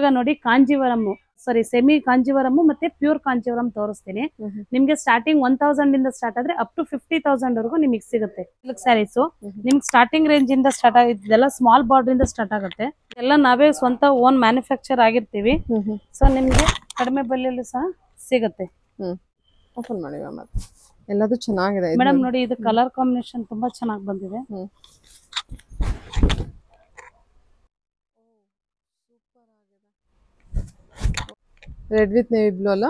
ಇವಾಗ ನೋಡಿ ಕಾಂಜೀವರಂ ಸಾರಿ ಸೆಮಿ ಕಾಂಜೀವರಂ ಮತ್ತೆ ಪ್ಯೂರ್ ಕಾಂಜೀವರಂ ತೋರಿಸ್ತೀನಿ. ನಿಮ್ಗೆ ಸ್ಟಾರ್ಟಿಂಗ್ 1000 ಇಂದ ಸ್ಟಾರ್ಟ್ ಆದ್ರೆ ಅಪ್ ಟು 50,000 ವರೆಗೂ ನಿಮಗೆ ಸಿಗುತ್ತೆ ಸಿಲ್ಕ್ ಸ್ಯಾರೀಸ್. ನಿಮ್ಗೆ ಸ್ಟಾರ್ಟಿಂಗ್ ರೇಂಜ್ ಇಂದ ಸ್ಟಾರ್ಟ್ ಆಗಿದ್ದೆಲ್ಲ ಸ್ಮಾಲ್ ಬಾರ್ಡರ್ ಇಂದ ಸ್ಟಾರ್ಟ್ ಆಗುತ್ತೆ. ಎಲ್ಲ ನಾವೇ ಸ್ವಂತ ಓನ್ ಮ್ಯಾನುಫ್ಯಾಕ್ಚರ್ ಆಗಿರ್ತೀವಿ. ಸೊ ನಿಮ್ಗೆ ಕಡಿಮೆ ಬೆಲೆಯಲ್ಲಿ ಸಹ ಸಿಗುತ್ತೆ. ಓಪನ್ ಮಾಡಿ ಮ್ಯಾಮ್. ಎಲ್ಲದೂ ಚೆನ್ನಾಗಿದೆ ಮೇಡಮ್. ನೋಡಿ ಇದು ಕಲರ್ ಕಾಂಬಿನೇಷನ್ ತುಂಬಾ ಚೆನ್ನಾಗಿ ಬಂದಿದೆ. ರೆಡ್ ವಿತ್ ನೇವಿ ಬ್ಲೂ ಅಲ್ಲ,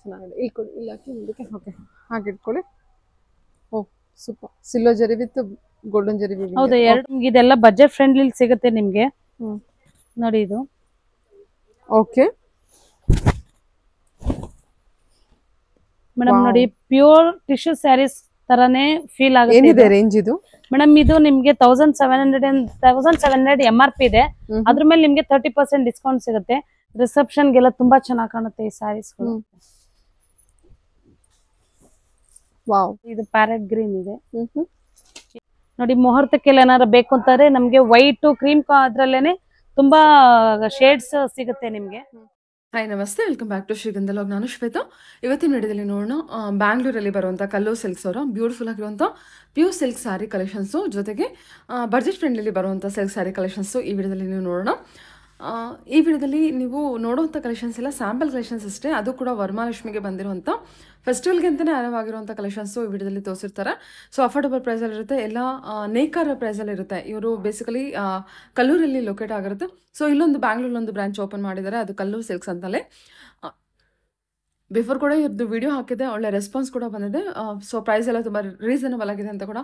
ಚೆನ್ನಾಗಿದೆ. ಇಲ್ಲಿ ಕೊಡಿ, ಇಲ್ಲಿ ಹಾಕಿ ಮುಂದಕ್ಕೆ. ಓಕೆ, ಹಾಗೆ ಇಟ್ಕೊಳ್ಳಿ. ಓ ಸೂಪರ್. ಸಿಲ್ವರ್ ಜರಿ ವಿತ್ ಗೋಲ್ಡನ್ ಜರಿ. ಹೌದು, ಇದೆಲ್ಲ ಬಜೆಟ್ ಫ್ರೆಂಡ್ಲಿ ಸಿಗುತ್ತೆ ನಿಮ್ಗೆ. ನೋಡಿ ಇದು. ಓಕೆ ಮೇಡಮ್ ನೋಡಿ ಪ್ಯೂರ್ ಟಿಶ್ಯೂ ಸ್ಯಾರೀಸ್ ತರಾನೇ ಫೀಲ್ ಆಗುತ್ತೆ. ಏನಿದೆ ರೇಂಜ್ ಇದು? ಮೇಡಮ್ ಇದು ನಿಮ್ಗೆ 1700 MRP ಇದೆ. ಅದ್ರ ಮೇಲೆ ನಿಮ್ಗೆ 30% ಡಿಸ್ಕೌಂಟ್ ಸಿಗುತ್ತೆ. ರಿಸೆಪ್ಷನ್ ಗೆಲ್ಲ ತುಂಬಾ ಚೆನ್ನಾಗಿ ಕಾಣುತ್ತೆ ಈ ಸ್ಯಾರೀಸ್. ವಾವ್, ಇದು ಪ್ಯಾರೆಟ್ ಗ್ರೀನ್ ಇದೆ ನೋಡಿ. ಮುಹೂರ್ತಕ್ಕೆಲ್ಲ ಏನಾರ ಬೇಕು ಅಂತಾರೆ ನಮ್ಗೆ ವೈಟ್ ಕ್ರೀಮ್ ಅದ್ರಲ್ಲೇನೆ ತುಂಬಾ ಶೇಡ್ಸ್ ಸಿಗುತ್ತೆ ನಿಮ್ಗೆ. ಹಾಯ್ ನಮಸ್ತೆ, ವೆಲ್ಕಮ್ ಬ್ಯಾಕ್ ಟು ಶ್ರೀಗಂಧ ಲಾಗ್. ನಾನು ಶ್ವೇತಾ. ಇವತ್ತಿನ ವಿಡಿಯೋದಲ್ಲಿ ನೋಡೋಣ ಬ್ಯಾಂಗ್ಳೂರಲ್ಲಿ ಬರುವಂಥ ಕಲ್ಲೂರ್ ಸಿಲ್ಕ್ಸ್ ಅವರ ಬ್ಯೂಟಿಫುಲ್ ಆಗಿರುವಂಥ ಪ್ಯೂರ್ ಸಿಲ್ಕ್ ಸ್ಯಾರಿ ಕಲೆಕ್ಷನ್ಸು, ಜೊತೆಗೆ ಬಜೆಟ್ ಫ್ರೆಂಡ್ಲಿ ಬರುವಂಥ ಸಿಲ್ಕ್ ಸ್ಯಾರಿ ಕಲೆಕ್ಷನ್ಸು ಈ ವಿಡಿಯೋದಲ್ಲಿ ನೀವು ನೋಡೋಣ. ಈ ವಿಡಿಯೋದಲ್ಲಿ ನೀವು ನೋಡುವಂಥ ಕಲೆಕ್ಷನ್ಸ್ ಎಲ್ಲ ಸ್ಯಾಂಪಲ್ ಕಲೆಕ್ಷನ್ಸ್ ಅಷ್ಟೇ. ಅದು ಕೂಡ ವರಮಹಾಲಕ್ಷ್ಮಿಗೆ ಬಂದಿರುವಂಥ ಫೆಸ್ಟಿವಲ್ಗೆ ಅಂತಲೇ ಅರವಾಗಿರುವಂಥ ಕಲೆಕ್ಷನ್ಸು ಈ ವಿಡಿಯೋದಲ್ಲಿ ತೋರಿಸಿರ್ತಾರೆ. ಸೊ ಅಫೋರ್ಡಬಲ್ ಪ್ರೈಸಲ್ಲಿ ಇರುತ್ತೆ, ಎಲ್ಲ ನೇಕಾರ ಪ್ರೈಸಲ್ಲಿ ಇರುತ್ತೆ. ಇವರು ಬೇಸಿಕಲಿ ಕಲ್ಲೂರಲ್ಲಿ ಲೊಕೇಟ್ ಆಗಿರುತ್ತೆ. ಸೊ ಇಲ್ಲೊಂದು ಬ್ಯಾಂಗ್ಳೂರಲ್ಲೊಂದು ಬ್ರಾಂಚ್ ಓಪನ್ ಮಾಡಿದ್ದಾರೆ, ಅದು ಕಲ್ಲೂರ್ ಸಿಲ್ಕ್ಸ್ ಅಂತಲೇ. ಬಿಫೋರ್ ಕೂಡ ಇವ್ರದ್ದು ವಿಡಿಯೋ ಹಾಕಿದೆ, ಒಳ್ಳೆ ರೆಸ್ಪಾನ್ಸ್ ಕೂಡ ಬಂದಿದೆ. ಸೊ ಪ್ರೈಸ್ ಎಲ್ಲ ತುಂಬ ರೀಸನಬಲ್ ಆಗಿದೆ ಅಂತ ಕೂಡ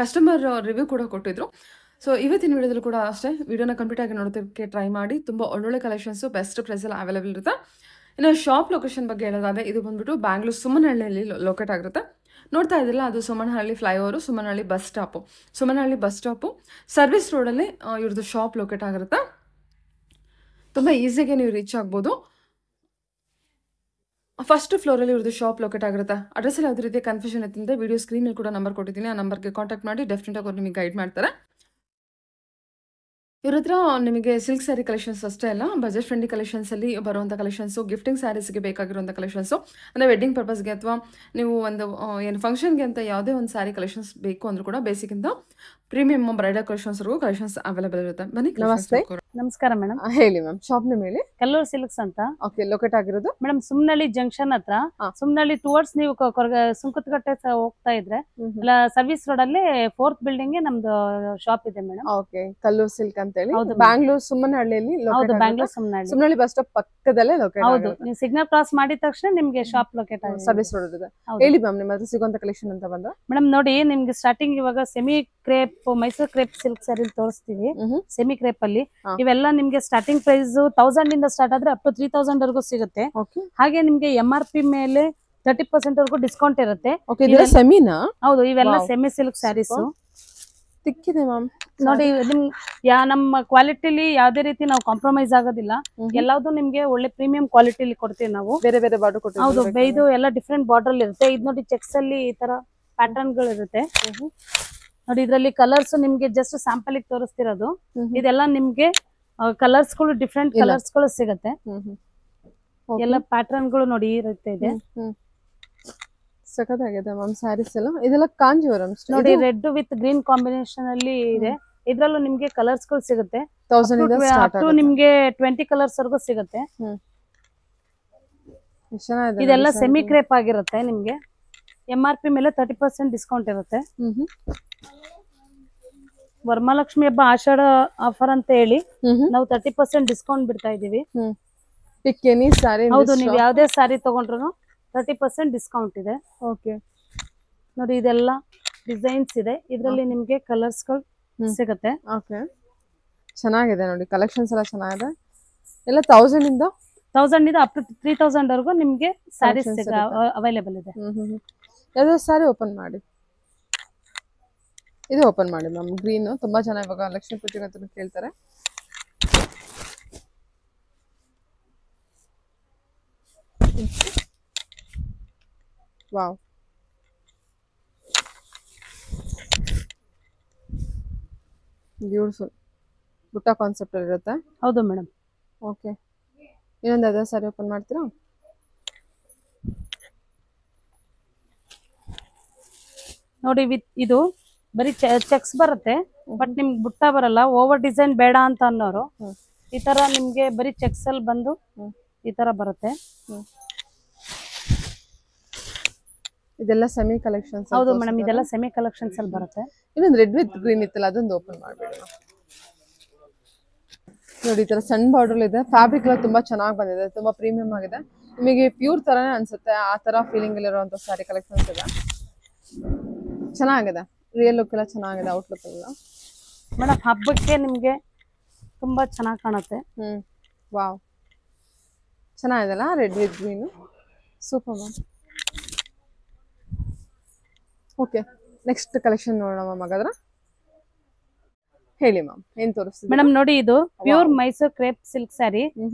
ಕಸ್ಟಮರ್ ರಿವ್ಯೂ ಕೂಡ ಕೊಟ್ಟಿದ್ರು. ಸೊ ಇವತ್ತಿನ ವಿಡಿಯೋದಲ್ಲಿ ಕೂಡ ಅಷ್ಟೇ, ವಿಡಿಯೋನ ಕಂಪ್ಲೀಟ್ ಆಗಿ ನೋಡೋದಕ್ಕೆ ಟ್ರೈ ಮಾಡಿ. ತುಂಬ ಒಳ್ಳೊಳ್ಳೆ ಕಲೆಕ್ಷನ್ಸು ಬೆಸ್ಟ್ ಪ್ರೈಸಲ್ಲಿ ಅವೈಲೇಬಲ್ ಇರುತ್ತೆ. ಇನ್ನು ಶಾಪ್ ಲೊಕೇಶನ್ ಬಗ್ಗೆ ಹೇಳೋದಾದರೆ ಇದು ಬಂದ್ಬಿಟ್ಟು ಬ್ಯಾಂಗ್ಳೂರ್ ಸುಮನಹಳ್ಳಿಯಲ್ಲಿ ಲೊಕೇಟ್ ಆಗಿರುತ್ತೆ. ನೋಡ್ತಾ ಇದ್ದಿಲ್ಲ, ಅದು Sumanahalli flyover, Sumanahalli bus stop. Sumanahalli bus stop service ರೋಡಲ್ಲಿ ಇವ್ರದ್ದು ಶಾಪ್ ಲೊಕೇಟ್ ಆಗಿರುತ್ತೆ. ತುಂಬ ಈಸಿಯಾಗಿ ನೀವು ರೀಚ್ ಆಗ್ಬೋದು. ಫಸ್ಟ್ ಫ್ಲೋರಲ್ಲಿ ಇವ್ರದ್ದು ಶಾಪ್ ಲೊಕೇಟ್ ಆಗಿರುತ್ತೆ. ಅಡ್ರೆಸ್ಸಲ್ಲಿ ಯಾವುದೇ ರೀತಿಯ ಕನ್ಫ್ಯೂಷನ್ ಇತ್ತಂದರೆ ವಿಡಿಯೋ ಸ್ಕ್ರೀನಲ್ಲಿ ಕೂಡ ನಂಬರ್ ಕೊಟ್ಟಿದ್ದೀನಿ, ಆ ನಂಬರ್ಗೆ ಕಾಂಟ್ಯಾಕ್ಟ್ ಮಾಡಿ ಡೆಫಿನೆಟಾಗಿ ಅವ್ರು ನಿಮಗೆ ಗೈಡ್ ಮಾಡ್ತಾರೆ. ಇವ್ರ ಹತ್ರ ನಿಮಗೆ ಸಿಲ್ಕ್ ಸ್ಯಾರಿ ಕಲೆಕ್ಷನ್ಸ್ ಅಷ್ಟೇ ಅಲ್ಲ, ಬಜೆಟ್ ಫ್ರೆಂಡ್ಲಿ ಕಲೆಕ್ಷನ್ಸಲ್ಲಿ ಬರುವಂಥ ಕಲೆಕ್ಷನ್ಸು, ಗಿಫ್ಟಿಂಗ್ ಸ್ಯಾರೀಸ್ಗೆ ಬೇಕಾಗಿರುವಂಥ ಕಲೆಕ್ಷನ್ಸು, ಅಂದರೆ ವೆಡ್ಡಿಂಗ್ ಪರ್ಪಸ್ಗೆ ಅಥವಾ ನೀವು ಒಂದು ಏನು ಫಂಕ್ಷನ್ಗೆ ಅಂತ ಯಾವುದೇ ಒಂದು ಸ್ಯಾರಿ ಕಲೆಕ್ಷನ್ಸ್ ಬೇಕು ಅಂದರೂ ಕೂಡ ಬೇಸಿಕ್ಕಿಂತ ಪ್ರೀಮಿಯಮ್ ಬ್ರೈಡಲ್ ಕಲೆಕ್ಷನ್ಸ್ವರೆಗೂ ಕಲೆಕ್ಷನ್ಸ್ ಅವೈಲೇಬಲ್ ಇರುತ್ತೆ. ಬನ್ನಿ. ನಮಸ್ತೆ. ನಮಸ್ಕಾರ ಮೇಡಮ್. ಹೇಳಿ ಮ್ಯಾಮ್, ಶಾಪ್ ನೇಮ್ ಹೇಳಿ. ಕಲ್ಲೂರ್ ಸಿಲ್ಕ್ಸ್ ಅಂತ. ಓಕೆ, ಲೊಕೇಟ್ ಆಗಿರೋದು ಮೇಡಮ್ ಸುಮ್ನಹಳ್ಳಿ ಜಂಕ್ಷನ್ ಹತ್ರ. ಸುಮ್ನಹಳ್ಳಿ ಟುವರ್ಡ್ಸ್ ನೀವು ಸುಂಕದಕಟ್ಟೆ ಹೋಗ್ತಾ ಇದ್ರೆ ಸರ್ವಿಸ್ ರೋಡ್ ಅಲ್ಲಿ 4th ಬಿಲ್ಡಿಂಗ್ ನಮ್ದು ಶಾಪ್ ಇದೆ ಮೇಡಮ್. ಓಕೆ, ಕಲ್ಲೂರ್ ಸಿಲ್ಕ್ ಅಂತ ಹೇಳಿ ಬ್ಯಾಂಗ್ಳೂರ್ ಸುಮನಹಳ್ಳಿಯಲ್ಲಿ. ಹೌದು, ಬ್ಯಾಂಗ್ಳೂರ್ ಸುಮ್ನಹಳ್ಳಿ ಬಸ್ ಸ್ಟಾಪ್ ಪಕ್ಕದಲ್ಲೇ ಲೊಕೇಟ್. ಹೌದು, ನೀವು ಸಿಗ್ನಲ್ ಕ್ರಾಸ್ ಮಾಡಿದ ತಕ್ಷಣ ನಿಮ್ಗೆ ಶಾಪ್ ಲೊಕೇಟ್ ಆಗಿದೆ, ಸರ್ವಿಸ್ ರೋಡ್ ಇದೆ. ಹೇಳಿ ಮ್ಯಾಮ್, ನಿಮ್ಮ ಹತ್ರ ಸಿಗುವಂತ ಕಲೆಕ್ಷನ್ ಅಂತ ಬಂದ್ರೆ. ಮೇಡಮ್ ನೋಡಿ, ನಿಮ್ಗೆ ಸ್ಟಾರ್ಟಿಂಗ್ ಇವಾಗ semi crepe Mysore crepe silk sari ತೋರಿಸ್ತೀವಿ. ಸೆಮಿ ಕ್ರೇಪ್ ಅಲ್ಲಿ ಇವೆಲ್ಲ ನಿಮ್ಗೆ ಸ್ಟಾರ್ಟಿಂಗ್ ಪ್ರೈಸ್ 1000 ಇಂದ ಸ್ಟಾರ್ಟ್ ಆದ್ರೆ ಅಪ್ ಟು 3000 ವರೆಗೂ ಸಿಗುತ್ತೆ. ಹಾಗೆ ನಿಮ್ಗೆ MRP ಮೇಲೆ 30% ವರೆಗೂ ಡಿಸ್ಕೌಂಟ್ ಇರುತ್ತೆ. ಸೆಮಿನಾ? ಹೌದು, ಇವೆಲ್ಲ ಸೆಮಿ ಸಿಲ್ಕ್ ಸ್ಯಾರೀಸ್. ತಿಕ್ಕಿದೆ ಮ್ಯಾಮ್. ನೋಡಿ, ನಮ್ಮ ಕ್ವಾಲಿಟಿಲಿ ಯಾವ್ದೇ ರೀತಿ ನಾವು ಕಾಂಪ್ರಮೈಸ್ ಆಗೋದಿಲ್ಲ. ಎಲ್ಲಾವ್ದು ನಿಮ್ಗೆ ಒಳ್ಳೆ ಪ್ರೀಮಿಯಂ ಕ್ವಾಲಿಟಿಲಿ ಕೊಡ್ತೀವಿ ನಾವು. ಬೇರೆ ಬೇರೆ ಬಾರ್ಡರ್ ಕೊಡ್ತೀವಿ. ಹೌದು, ಇದು ಎಲ್ಲ ಡಿಫ್ರೆಂಟ್ ಬಾರ್ಡರ್ ಇರುತ್ತೆ. ಇದು ನೋಡಿ ಚೆಕ್ಸ್ ಅಲ್ಲಿ ಈ ತರ ಪ್ಯಾಟರ್ನ್ ಗಳು ಇರುತ್ತೆ. ನೋಡಿ, ಇದ್ರಲ್ಲಿ ಕಲರ್ಸ್ ನಿಮ್ಗೆ ಜಸ್ಟ್ ಸ್ಯಾಂಪಲ್ ಗೆ ತೋರಿಸ್ತಿರೋದು. ಇದೆಲ್ಲ ನಿಮ್ಗೆ ಕಲರ್ಸ್ ಗಳು ಡಿಫ್ರೆಂಟ್ ಕಲರ್ಸ್ ಗಳು ಸಿಗುತ್ತೆ. ಎಲ್ಲ ಪ್ಯಾಟರ್ನ್ ಗಳು ನೋಡಿ ಈ ರೀತಿ ಇದೆ. ಸಖತ್ತಾಗಿದೆ ಮ್ಯಾಮ್ ಸ್ಯಾರೀಸ್ ಎಲ್ಲ. ಇದೆಲ್ಲ ಕಾಂಜೀವರಂ ನೋಡಿ, ರೆಡ್ ವಿತ್ ಗ್ರೀನ್ ಕಾಂಬಿನೇಷನ್ ಅಲ್ಲಿ ಇದೆ. ಇದ್ರಲ್ಲೂ ನಿಮ್ಗೆ ಕಲರ್ಸ್ ಗಳು ಸಿಗುತ್ತೆ. 1000 ಇಂದ ಸ್ಟಾರ್ಟ್ ಆಗುತ್ತೆ. ನಿಮ್ಗೆ 20 ಕಲರ್ಸ್ ವರೆಗೂ ಸಿಗುತ್ತೆ. ಇದೆಲ್ಲ ಸೆಮಿ ಕ್ರೇಪ್ ಆಗಿರುತ್ತೆ. ನಿಮ್ಗೆ MRP ಮೇಲೆ 30% ಡಿಸ್ಕೌಂಟ್ ಇರುತ್ತೆ. ವರಮಹಾಲಕ್ಷ್ಮಿ ಹಬ್ಬ ಆಷಾಢ ಆಫರ್ ಅಂತ ಹೇಳಿ ನಾವು 30% ಡಿಸ್ಕೌಂಟ್ ಬಿಡ್ತಾ ಇದೀವಿ. ಹೌದು, ನೀವು ಯಾವ್ದೇ ಸ್ಯಾರಿ ತಗೊಂಡ್ರು 30% ಡಿಸ್ಕೌಂಟ್ ಇದೆ. ಓಕೆ, ನೋಡಿ ಇದೆಲ್ಲ ಡಿಸೈನ್ಸ್ ಇದೆ. ಇದರಲ್ಲಿ ನಿಮ್ಗೆ ಕಲರ್ಸ್ ಗಳು ಸಿಗುತ್ತೆ. ಓಕೆ, ಚೆನ್ನಾಗಿದೆ ನೋಡಿ, ಕಲೆಕ್ಷನ್ಸ್ ಎಲ್ಲ ಚೆನ್ನಾಗಿದೆ. ಎಲ್ಲ 1000 ಇಂದ ಅಪ್ ಟು 3000 ವರೆಗೂ ನಿಮ್ಗೆ ಸ್ಯಾರೀಸ್ ಅವೈಲೇಬಲ್ ಇದೆ. ಯಾವ್ದಾದ್ರು ಸ್ಯಾರಿ ಓಪನ್ ಮಾಡಿ. ಇದು ಓಪನ್ ಮಾಡಿ ಮ್ಯಾಮ್. ಗ್ರೀನ್ ತುಂಬಾ ಚೆನ್ನಾಗಿ ಇವಾಗ ಲಕ್ಷ್ಮೀ ಪೂಜೆಗೆ ಅಂತ ಕೇಳ್ತಾರೆ. ವಾವ್, ಬ್ಯೂಟಿಫುಲ್ ಬುಟ್ಟ ಕಾನ್ಸೆಪ್ಟ್ ಇರುತ್ತೆ. ಹೌದು ಮೇಡಮ್. ಓಕೆ, ಇನ್ನೊಂದು ಅದೇ ಸಾರಿ ಓಪನ್ ಮಾಡ್ತೀರಾ? ನೋಡಿ ವಿತ್ ಇದು ಬರೀ ಚೆಕ್ಸ್ ಬರುತ್ತೆ, ಬಟ್ ನಿಮ್ಗೆ ಬುಟ್ಟ ಬರಲ್ಲ. ಓವರ್ ಡಿಸೈನ್ ಬೇಡ ಅಂತ ಅನ್ನೋರು ಈ ತರ ನಿಮ್ಗೆ ಬರೀ ಚೆಕ್ಸ್ ಅಲ್ಲಿ ಬಂದು ಈ ತರ ಬರುತ್ತೆ. ಇದೆಲ್ಲ ಸೆಮಿ ಕಲೆಕ್ಷನ್ಸ್. ಹೌದು ಮೇಡಮ್, ಇದೆಲ್ಲ ಸೆಮಿ ಕಲೆಕ್ಷನ್ಸ್ ಅಲ್ಲಿ ಬರುತ್ತೆ. ಇನ್ನೊಂದು ರೆಡ್ ವಿತ್ ಗ್ರೀನ್ ಇತ್ತಲ್ಲ, ಅದೊಂದು ಓಪನ್ ಮಾಡ್ಬಿಡಿ ನೋಡಿ. ಈ ತರ ಸಣ್ಣ ಬಾರ್ಡರ್ ಇದೆ, ಫ್ಯಾಬ್ರಿಕ್ ಎಲ್ಲ ತುಂಬಾ ಚೆನ್ನಾಗಿ ಬಂದಿದೆ, ತುಂಬಾ ಪ್ರೀಮಿಯಂ ಆಗಿದೆ. ನಿಮಗೆ ಪ್ಯೂರ್ ತರಾನೇ ಅನ್ಸುತ್ತೆ, ಆ ತರ ಫೀಲಿಂಗ್ ಇರುವಂತ ಸ್ಯಾರಿ ಕಲೆಕ್ಷನ್ಸ್ ಇದೆ. ಚೆನ್ನಾಗಿದೆ, ರಿಯಲ್ ಲುಕ್ ಎಲ್ಲ ಚೆನ್ನಾಗಿದೆ, ಔಟ್ಲುಕ್ ಎಲ್ಲ. ಮೇಡಮ್ ಹಬ್ಬಕ್ಕೆ ನಿಮ್ಗೆ ತುಂಬಾ ಚೆನ್ನಾಗಿ ಕಾಣುತ್ತೆ. ವಾವ್, ಚೆನ್ನಾಗಿದೆಲ್ಲ red with green, super ma'am. Okay, next collection ನೋಡೋಣ ಮ್ಯಾಮ್. ಹಾಗಾದ್ರೆ ಹೇಳಿ ಮ್ಯಾಮ್, ಏನ್ ತೋರಿಸ್ತೀವಿ? ಮೇಡಮ್ ನೋಡಿ, ಇದು pure Mysore crepe silk sari.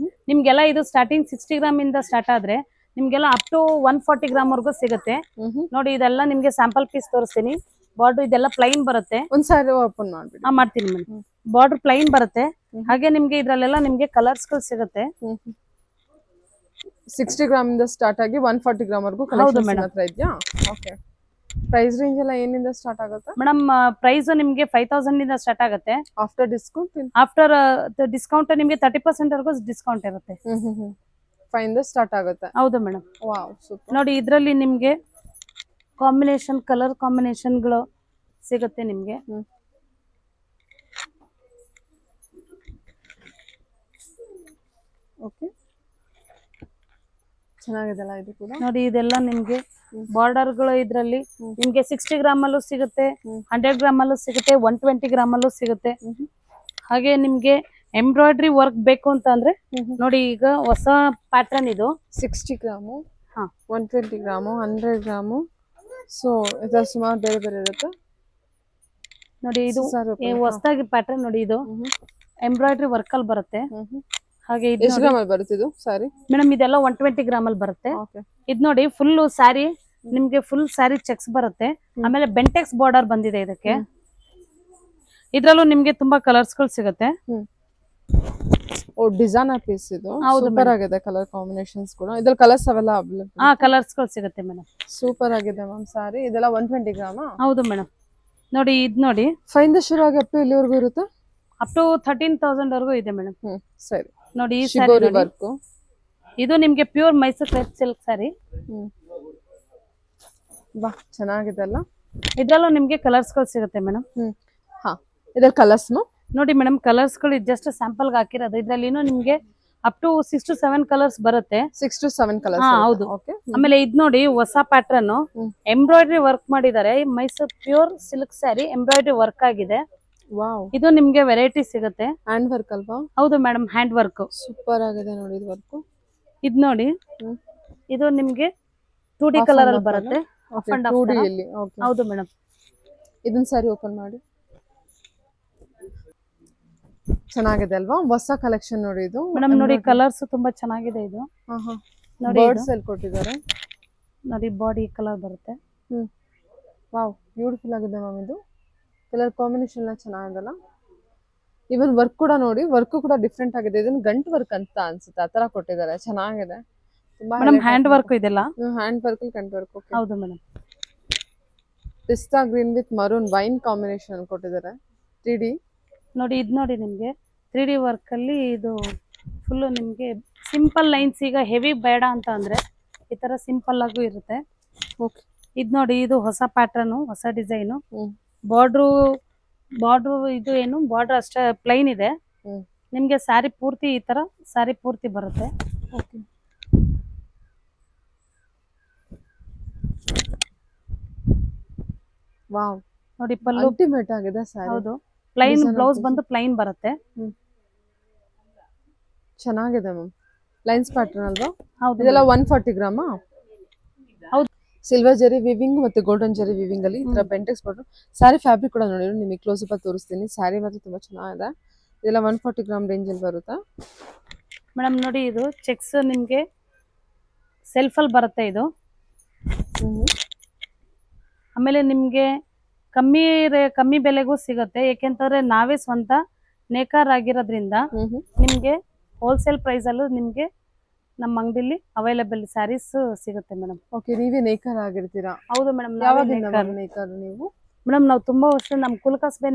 ನಿಮ್ಗೆಲ್ಲ ಇದು ಸ್ಟಾರ್ಟಿಂಗ್ 60 ಗ್ರಾಮ್ ಇಂದ ಸ್ಟಾರ್ಟ್ ಆದ್ರೆ ನಿಮ್ಗೆಲ್ಲ ಅಪ್ ಟು 140 ಗ್ರಾಮ್ ವರ್ಗೂ ಸಿಗುತ್ತೆ. ನೋಡಿ ಇದೆಲ್ಲ ನಿಮ್ಗೆ ಸ್ಯಾಂಪಲ್ ಪೀಸ್ ತೋರಿಸ್ತೀನಿ. ಬಾರ್ಡರ್ ಇದೆಲ್ಲ ಪ್ಲೈನ್ ಬರುತ್ತೆ. ಒಂದ್ ಸಾರಿ ಓಪನ್ ಮಾಡ್ಬಿಡಿ. ಮಾಡ್ತೀನಿ ಮೇಡಮ್. ಬಾರ್ಡರ್ ಪ್ಲೈನ್ ಬರುತ್ತೆ, ಹಾಗೆ ನಿಮ್ಗೆ ಇದ್ರಲ್ಲೆಲ್ಲ ನಿಮ್ಗೆ ಕಲರ್ಸ್ ಗಳು ಸಿಗುತ್ತೆ. 60 ಗ್ರಾಮ್ ಇಂದ ಸ್ಟಾರ್ಟ್ ಆಗಿ 140 ಗ್ರಾಮ್ ವರ್ಗೂ ಕಲೆಕ್ಷನ್ಸ್ ಹತ್ರ ಇದೆಯಾ? ಓಕೆ, ಪ್ರೈಸ್ ರೇಂಜ್ ಎಲ್ಲ ಏನಿಂದ ಸ್ಟಾರ್ಟ್ ಆಗುತ್ತೆ ಮೇಡಮ್? ಪ್ರೈಸ್ ನಿಮ್ಗೆ 5000 ಇಂದ ಸ್ಟಾರ್ಟ್ ಆಗುತ್ತೆ. After discount? ಆಫ್ಟರ್ ಡಿಸ್ಕೌಂಟ್ ನಿಮ್ಗೆ 30% ವರೆಗೂ ಡಿಸ್ಕೌಂಟ್ ಇರುತ್ತೆ. 5 ಇಂದ ಸ್ಟಾರ್ಟ್ ಆಗುತ್ತೆ. ಹೌದು ಮೇಡಮ್. Wow, super. ನೋಡಿ ಇದರಲ್ಲಿ ನಿಮ್ಗೆ ಕಾಂಬಿನೇಷನ್, ಕಲರ್ ಕಾಂಬಿನೇಷನ್ ಗಳು ಸಿಗುತ್ತೆ ನಿಮ್ಗೆ. ಓಕೆ, ಚೆನ್ನಾಗಿದೆಲ್ಲ ಇದು ಕೂಡ. ನೋಡಿ ಇದೆಲ್ಲ ನಿಮ್ಗೆ ಬಾರ್ಡರ್ ಗಳು ಇದ್ರಲ್ಲಿ ನಿಮ್ಗೆ 60 ಗ್ರಾಮ್ ಅಲ್ಲೂ ಸಿಗುತ್ತೆ, 100 ಗ್ರಾಮ್ ಅಲ್ಲೂ ಸಿಗುತ್ತೆ, 120 ಗ್ರಾಮ್ ಅಲ್ಲೂ ಸಿಗುತ್ತೆ. ಹಾಗೆ ನಿಮ್ಗೆ ಎಂಬ್ರಾಯ್ಡ್ರಿ ವರ್ಕ್ ಬೇಕು ಅಂತ ಅಂದ್ರೆ ನೋಡಿ, ಈಗ ಹೊಸ ಪ್ಯಾಟರ್ನ್ ಇದು. 60 ಗ್ರಾಮು, 120 ಗ್ರಾಮು, 100 ಗ್ರಾಮು. ಸೊ ಇದರ ಸುಮಾರು ಬೇರೆ ಬೇರೆ ಇರುತ್ತೆ ನೋಡಿ. ಇದು ಹೊಸದಾಗಿ ಪ್ಯಾಟರ್ನ್ ನೋಡಿ, ಇದು ಎಂಬ್ರಾಯ್ಡ್ರಿ ವರ್ಕ್ ಅಲ್ಲಿ ಬರುತ್ತೆ. ಹಾಗೆ ಎಷ್ಟು ಗ್ರಾಮ್ ಅಲ್ಲಿ ಬರುತ್ತೆ ಇದು ಸಾರಿ? ಮೇಡಮ್ ಇದೆಲ್ಲ 120 ಗ್ರಾಮ್ ಅಲ್ಲಿ ಬರುತ್ತೆ. ಇದು ನೋಡಿ ಫುಲ್ ಸ್ಯಾರಿ ನಿಮ್ಗೆ ಫುಲ್ ಸ್ಯಾರಿ ಚೆಕ್ಸ್ ಬರುತ್ತೆ. ಆಮೇಲೆ ಬೆಂಟೆಕ್ಸ್ ಬಾರ್ಡರ್ ಬಂದಿದೆ ಇದಕ್ಕೆ. ಇದ್ರಲ್ಲೂ ನಿಮ್ಗೆ ತುಂಬಾ ಕಲರ್ಸ್ ಗಳು ಸಿಗುತ್ತೆ. ಓ, ಡಿಸೈನರ್ ಪೀಸ್ ಇದು. ಸೂಪರ್ ಆಗಿದೆ, ಕಲರ್ ಕಾಂಬಿನೇಷನ್ಸ್ ಕೂಡ. ಇದ್ರಲ್ಲಿ ಕಲರ್ಸ್ ಅವೆಲ್ಲ ಅವೈಲೇಬಲ್? ಕಲರ್ಸ್ ಗಳು ಸಿಗುತ್ತೆ ಮೇಡಮ್. ಸೂಪರ್ ಆಗಿದೆ ಮ್ಯಾಮ್ ಸಾರಿ. ಇದೆಲ್ಲ 120 ಗ್ರಾಮ್? ಹೌದು ಮೇಡಮ್. ನೋಡಿ ಇದು ನೋಡಿ 5 ಇಂದ ಶುರು ಆಗಿ ಅಪ್ ಟು ಎಲ್ಲಿವರೆಗೂ ಇರುತ್ತೆ? ಅಪ್ ಟು 13,000 ವರೆಗೂ ಇದೆ ಮೇಡಮ್. ಸರಿ. ನೋಡಿ ಈ ಸ್ಯಾರಿ ವರ್ಕ್, ಇದು ನಿಮ್ಗೆ pure Mysore crepe silk sari. ಬಾ, ಚೆನ್ನಾಗಿದೆ ಅಲ್ಲ. ಇದ್ರಲ್ಲೂ ನಿಮ್ಗೆ ಕಲರ್ಸ್ ಗಳು ಸಿಗುತ್ತೆ ಮೇಡಮ್. ಇದ್ರಲ್ಲಿ ಕಲರ್ಸ್ ನೋಡಿ ಮೇಡಮ್, ಕಲರ್ಸ್ ಗಳು ಜಸ್ಟ್ ಸ್ಯಾಂಪಲ್ ಗೆ ಹಾಕಿರೋದು. ಇದ್ರಲ್ಲಿ ನಿಮ್ಗೆ ಅಪ್ ಟು 6 to 7 ಕಲರ್ಸ್ ಬರುತ್ತೆ. 6 to 7 ಕಲರ್ಸ್? ಹೌದು. ಆಮೇಲೆ ಇದ್ ನೋಡಿ ಹೊಸ ಪ್ಯಾಟರ್ನ್ ಎಂಬ್ರಾಯ್ಡ್ರಿ ವರ್ಕ್ ಮಾಡಿದ್ದಾರೆ. Mysore pure silk sari embroidery work ಆಗಿದೆ. ವಾವ್, ಇದು ನಿಮ್ಗೆ ವೆರೈಟಿ ಸಿಗುತ್ತೆ. ಹ್ಯಾಂಡ್ ವರ್ಕ್ ಅಲ್ವಾ? ಹೌದು ಮೇಡಮ್, ಹ್ಯಾಂಡ್ ವರ್ಕ್. ಸೂಪರ್ ಆಗಿದೆ ನೋಡಿ ಇದು ವರ್ಕ್. ಇದ್ ನೋಡಿ, ಇದು ನಿಮ್ಗೆ 2D ಕಲರ್ ಅಲ್ಲಿ ಬರುತ್ತೆ. ಹೌದು ಮೇಡಮ್. ಇದನ್ನ ಸಾರಿ ಓಪನ್ ಮಾಡಿ. ಚೆನ್ನಾಗಿದೆ ಅಲ್ವಾ? ಹೊಸ ಕಲೆಕ್ಷನ್ ನೋಡಿ ಇದು ಮೇಡಮ್. ನೋಡಿ ಕಲರ್ಸ್ ತುಂಬಾ ಚೆನ್ನಾಗಿದೆ ಇದು. ನೋಡಿ ಬರ್ಡ್ಸ್ ಅಲ್ಲಿ ಕೊಟ್ಟಿದ್ದಾರೆ. ನೋಡಿ ಬಾಡಿ ಕಲರ್ ಬರುತ್ತೆ. ವಾವ್, ಬ್ಯೂಟಿಫುಲ್ ಆಗಿದೆ ಮ್ಯಾಮ್. ಇದು ಕಲರ್ ಕಾಂಬಿನೇಷನ್ ಎಲ್ಲ ಚೆನ್ನಾಗಿದೆಲ್ಲ. ಇವನ್ ವರ್ಕ್ ಕೂಡ ನೋಡಿ, ವರ್ಕ್ ಕೂಡ ಡಿಫ್ರೆಂಟ್ ಆಗಿದೆ. ಇದನ್ನ ಗಂಟು ವರ್ಕ್ ಅಂತ ಅನ್ಸುತ್ತೆ, ಆತರ ಕೊಟ್ಟಿದ್ದಾರೆ. ಚೆನ್ನಾಗಿದೆ ತುಂಬಾ. ಮೇಡಮ್ ಹ್ಯಾಂಡ್ ವರ್ಕ್ ಇದೆಲ್ಲ. ಹ್ಯಾಂಡ್ ವರ್ಕ್ ಅಲ್ಲಿ ಗಂಟು ವರ್ಕ್. ಹೌದು madam. Pista green with maroon wine combination ಕೊಟ್ಟಿದ್ದಾರೆ. 3D ನೋಡಿ ಇದು ನೋಡಿ, ನಿಮ್ಗೆ 3D ವರ್ಕ್ ಅಲ್ಲಿ ಇದು ಫುಲ್ ನಿಮ್ಗೆ ಸಿಂಪಲ್ ಲೈನ್ಸ್. ಈಗ ಹೆವಿ ಬೇಡ ಅಂತ ಅಂದ್ರೆ ಈ ತರ ಸಿಂಪಲ್ ಆಗು ಇರುತ್ತೆ. ಇದು ನೋಡಿ, ಇದು ಹೊಸ ಪ್ಯಾಟರ್ನ್, ಹೊಸ ಡಿಸೈನು. ಬಾರ್ಡ್ರು ಇದು ಏನು ಬಾರ್ಡರ್ ಅಷ್ಟೇ ಪ್ಲೈನ್ ಇದೆ. ನಿಮ್ಗೆ ಸ್ಯಾರಿ ಪೂರ್ತಿ ಈ ತರ ಸ್ಯಾರಿ ಪೂರ್ತಿ ಬರುತ್ತೆ. ವಾವ್, ನೋಡಿ ಪಲ್ಲು ಅಲ್ಟಿಮೇಟ್ ಆಗಿದೆ ಸ್ಯಾರಿ. ಹೌದು, ಪ್ಲೈನ್ ಬ್ಲೌಸ್ ಬಂದು ಪ್ಲೈನ್ ಬರುತ್ತೆ. ಚೆನ್ನಾಗಿದೆ ಮ್ಯಾಮ್. ಲೈನ್ಸ್ ಪ್ಯಾಟರ್ನ್ ಅಲ್ವಾ? ಹೌದು. ಇದೆಲ್ಲ 140 ಗ್ರಾಮ್? ಹೌದು. ಸಿಲ್ವರ್ ಜರಿ ವಿವಿಂಗ್ ಮತ್ತೆ ಗೋಲ್ಡನ್ ಜರಿ ವಿವಿಂಗ್ ಅಲ್ಲಿ ಈ ತರ ಬೆಂಟೆಕ್ಸ್ ಬಾರ್ಡರ್. ಸ್ಯಾರಿ ಫ್ಯಾಬ್ರಿಕ್ ಕೂಡ ನೋಡಿ, ನಿಮಗೆ ಕ್ಲೋಸ್ ಅಪ್ ತೋರಿಸ್ತೀನಿ. ಸ್ಯಾರಿ ಮಾತ್ರ ತುಂಬಾ ಚೆನ್ನಾಗಿದೆ. ಇದೆಲ್ಲ 140 ಗ್ರಾಮ್ ರೇಂಜ್ ಅಲ್ಲಿ ಬರುತ್ತಾ ಮೇಡಮ್? ನೋಡಿ ಇದು ಚೆಕ್ಸ್ ನಿಮ್ಗೆ ಸೆಲ್ಫ್ ಅಲ್ಲಿ ಬರುತ್ತೆ ಇದು. ಆಮೇಲೆ ನಿಮ್ಗೆ ಕಮ್ಮಿ ಬೆಲೆಗೂ ಸಿಗುತ್ತೆ. ಯಾಕೆಂತಂದ್ರೆ ನಾವೇ ಸ್ವಂತ ನೇಕಾರ್ ಆಗಿರೋದ್ರಿಂದ ನಿಮ್ಗೆ ಹೋಲ್ಸೇಲ್ ಪ್ರೈಸ್ ಅಲ್ಲೂ ನಿಮ್ಗೆ ನಮ್ಮ ಅಂಗಡಿಲಿ ಅವೈಲೇಬಲ್ ಸ್ಯಾರೀಸ್ ಸಿಗುತ್ತೆ ಮೇಡಮ್. ಓಕೆ, ನೀವೇ ನೇಕಾರ ಆಗಿರ್ತೀರಾ? ಹೌದು ಮೇಡಮ್. ಯಾವಾಗಿಂದ ನೇಕಾರ ನೀವು? ಮೇಡಮ್ ನಾವು ತುಂಬಾ ವರ್ಷ ನಮ್ಮ ಕುಲಕಸಬೆ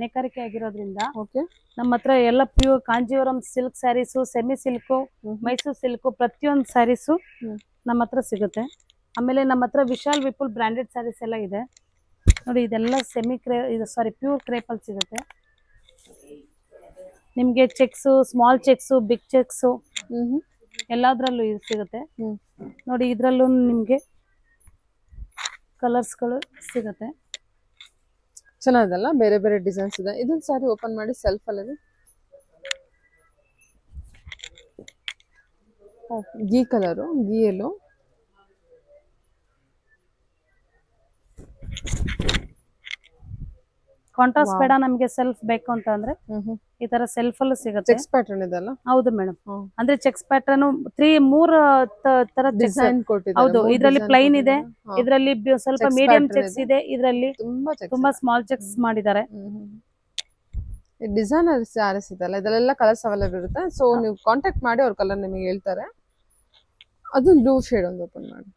ನೇಕಾರಿಕೆ ಆಗಿರೋದ್ರಿಂದ ಓಕೆ, ನಮ್ಮ ಹತ್ರ ಎಲ್ಲ pure Kanjeevaram silk sarees, semi silk, Mysore silk ಪ್ರತಿಯೊಂದು ಸ್ಯಾರೀಸು ನಮ್ಮ ಹತ್ರ ಸಿಗುತ್ತೆ. ಆಮೇಲೆ ನಮ್ಮ ಹತ್ರ ವಿಶಾಲ್ ವಿಪುಲ್ ಬ್ರಾಂಡೆಡ್ ಸ್ಯಾರೀಸ್ ಎಲ್ಲ ಇದೆ ನೋಡಿ. ಇದೆಲ್ಲ ಪ್ಯೂರ್ ಕ್ರೇಪಲ್ಲಿ ಸಿಗುತ್ತೆ ನಿಮ್ಗೆ. Checks, small checks, big checks ಎಲ್ಲದರಲ್ಲೂ ಇದು ಸಿಗುತ್ತೆ ನೋಡಿ. ಇದ್ರಲ್ಲೂ ನಿಮ್ಗೆ ಕಲರ್ಸ್ಗಳು ಸಿಗುತ್ತೆ. ಚೆನ್ನಾಗಿದಲ್ಲ, ಬೇರೆ ಬೇರೆ ಡಿಸೈನ್ಸ್ ಇದೆ. ಇದೊಂದು ಸಾರಿ ಓಪನ್ ಮಾಡಿ ಸೆಲ್ಫ್ ಅಲ್ಲಿ ಗೀ ಕಲರು, ಗೀ ಎಲ್ಲೋ. ಕಾಂಟ್ರಾಸ್ಟ್ ಬೇಡ ನಮ್ಗೆ ಸೆಲ್ಫ್ ಬೇಕು ಅಂತ ಅಂದ್ರೆ ಈ ತರ ಸೆಲ್ಫ್ ಅಲ್ಲೂ ಸಿಗುತ್ತೆ. ಚೆಕ್ಸ್ ಪ್ಯಾಟರ್ನ್ ಇದೆಲ್ಲ? ಹೌದು ಮೇಡಮ್. ಅಂದ್ರೆ ಚೆಕ್ಸ್ ಪ್ಯಾಟರ್ನ್ 3 ತರ ಡಿಸೈನ್ ಕೊಟ್ಟಿದ್ದಾರೆ. ಹೌದು, ಇದರಲ್ಲಿ ಪ್ಲೈನ್ ಇದೆ, ಇದರಲ್ಲಿ ಸ್ವಲ್ಪ ಮೀಡಿಯಂ ಚೆಕ್ಸ್ ಇದೆ, ಇದರಲ್ಲಿ ತುಂಬಾ ಸ್ಮಾಲ್ ಚೆಕ್ಸ್ ಮಾಡಿದ್ದಾರೆ. ಡಿಸೈನರ್ ಸ್ಯಾರೀಸ್ ಇದೆಲ್ಲ, ಇದೆಲ್ಲ ಕಲರ್ಸ್ ಅವೈಲೇಬಲ್ ಇರುತ್ತೆ. ಸೊ ನೀವು ಕಾಂಟ್ಯಾಕ್ಟ್ ಮಾಡಿ ಅವ್ರ ಕಲರ್ ನಿಮಗೆ ಹೇಳ್ತಾರೆ. ಅದು ಬ್ಲೂ ಶೇಡ್ ಒಂದು ಓಪನ್ ಮಾಡಿ.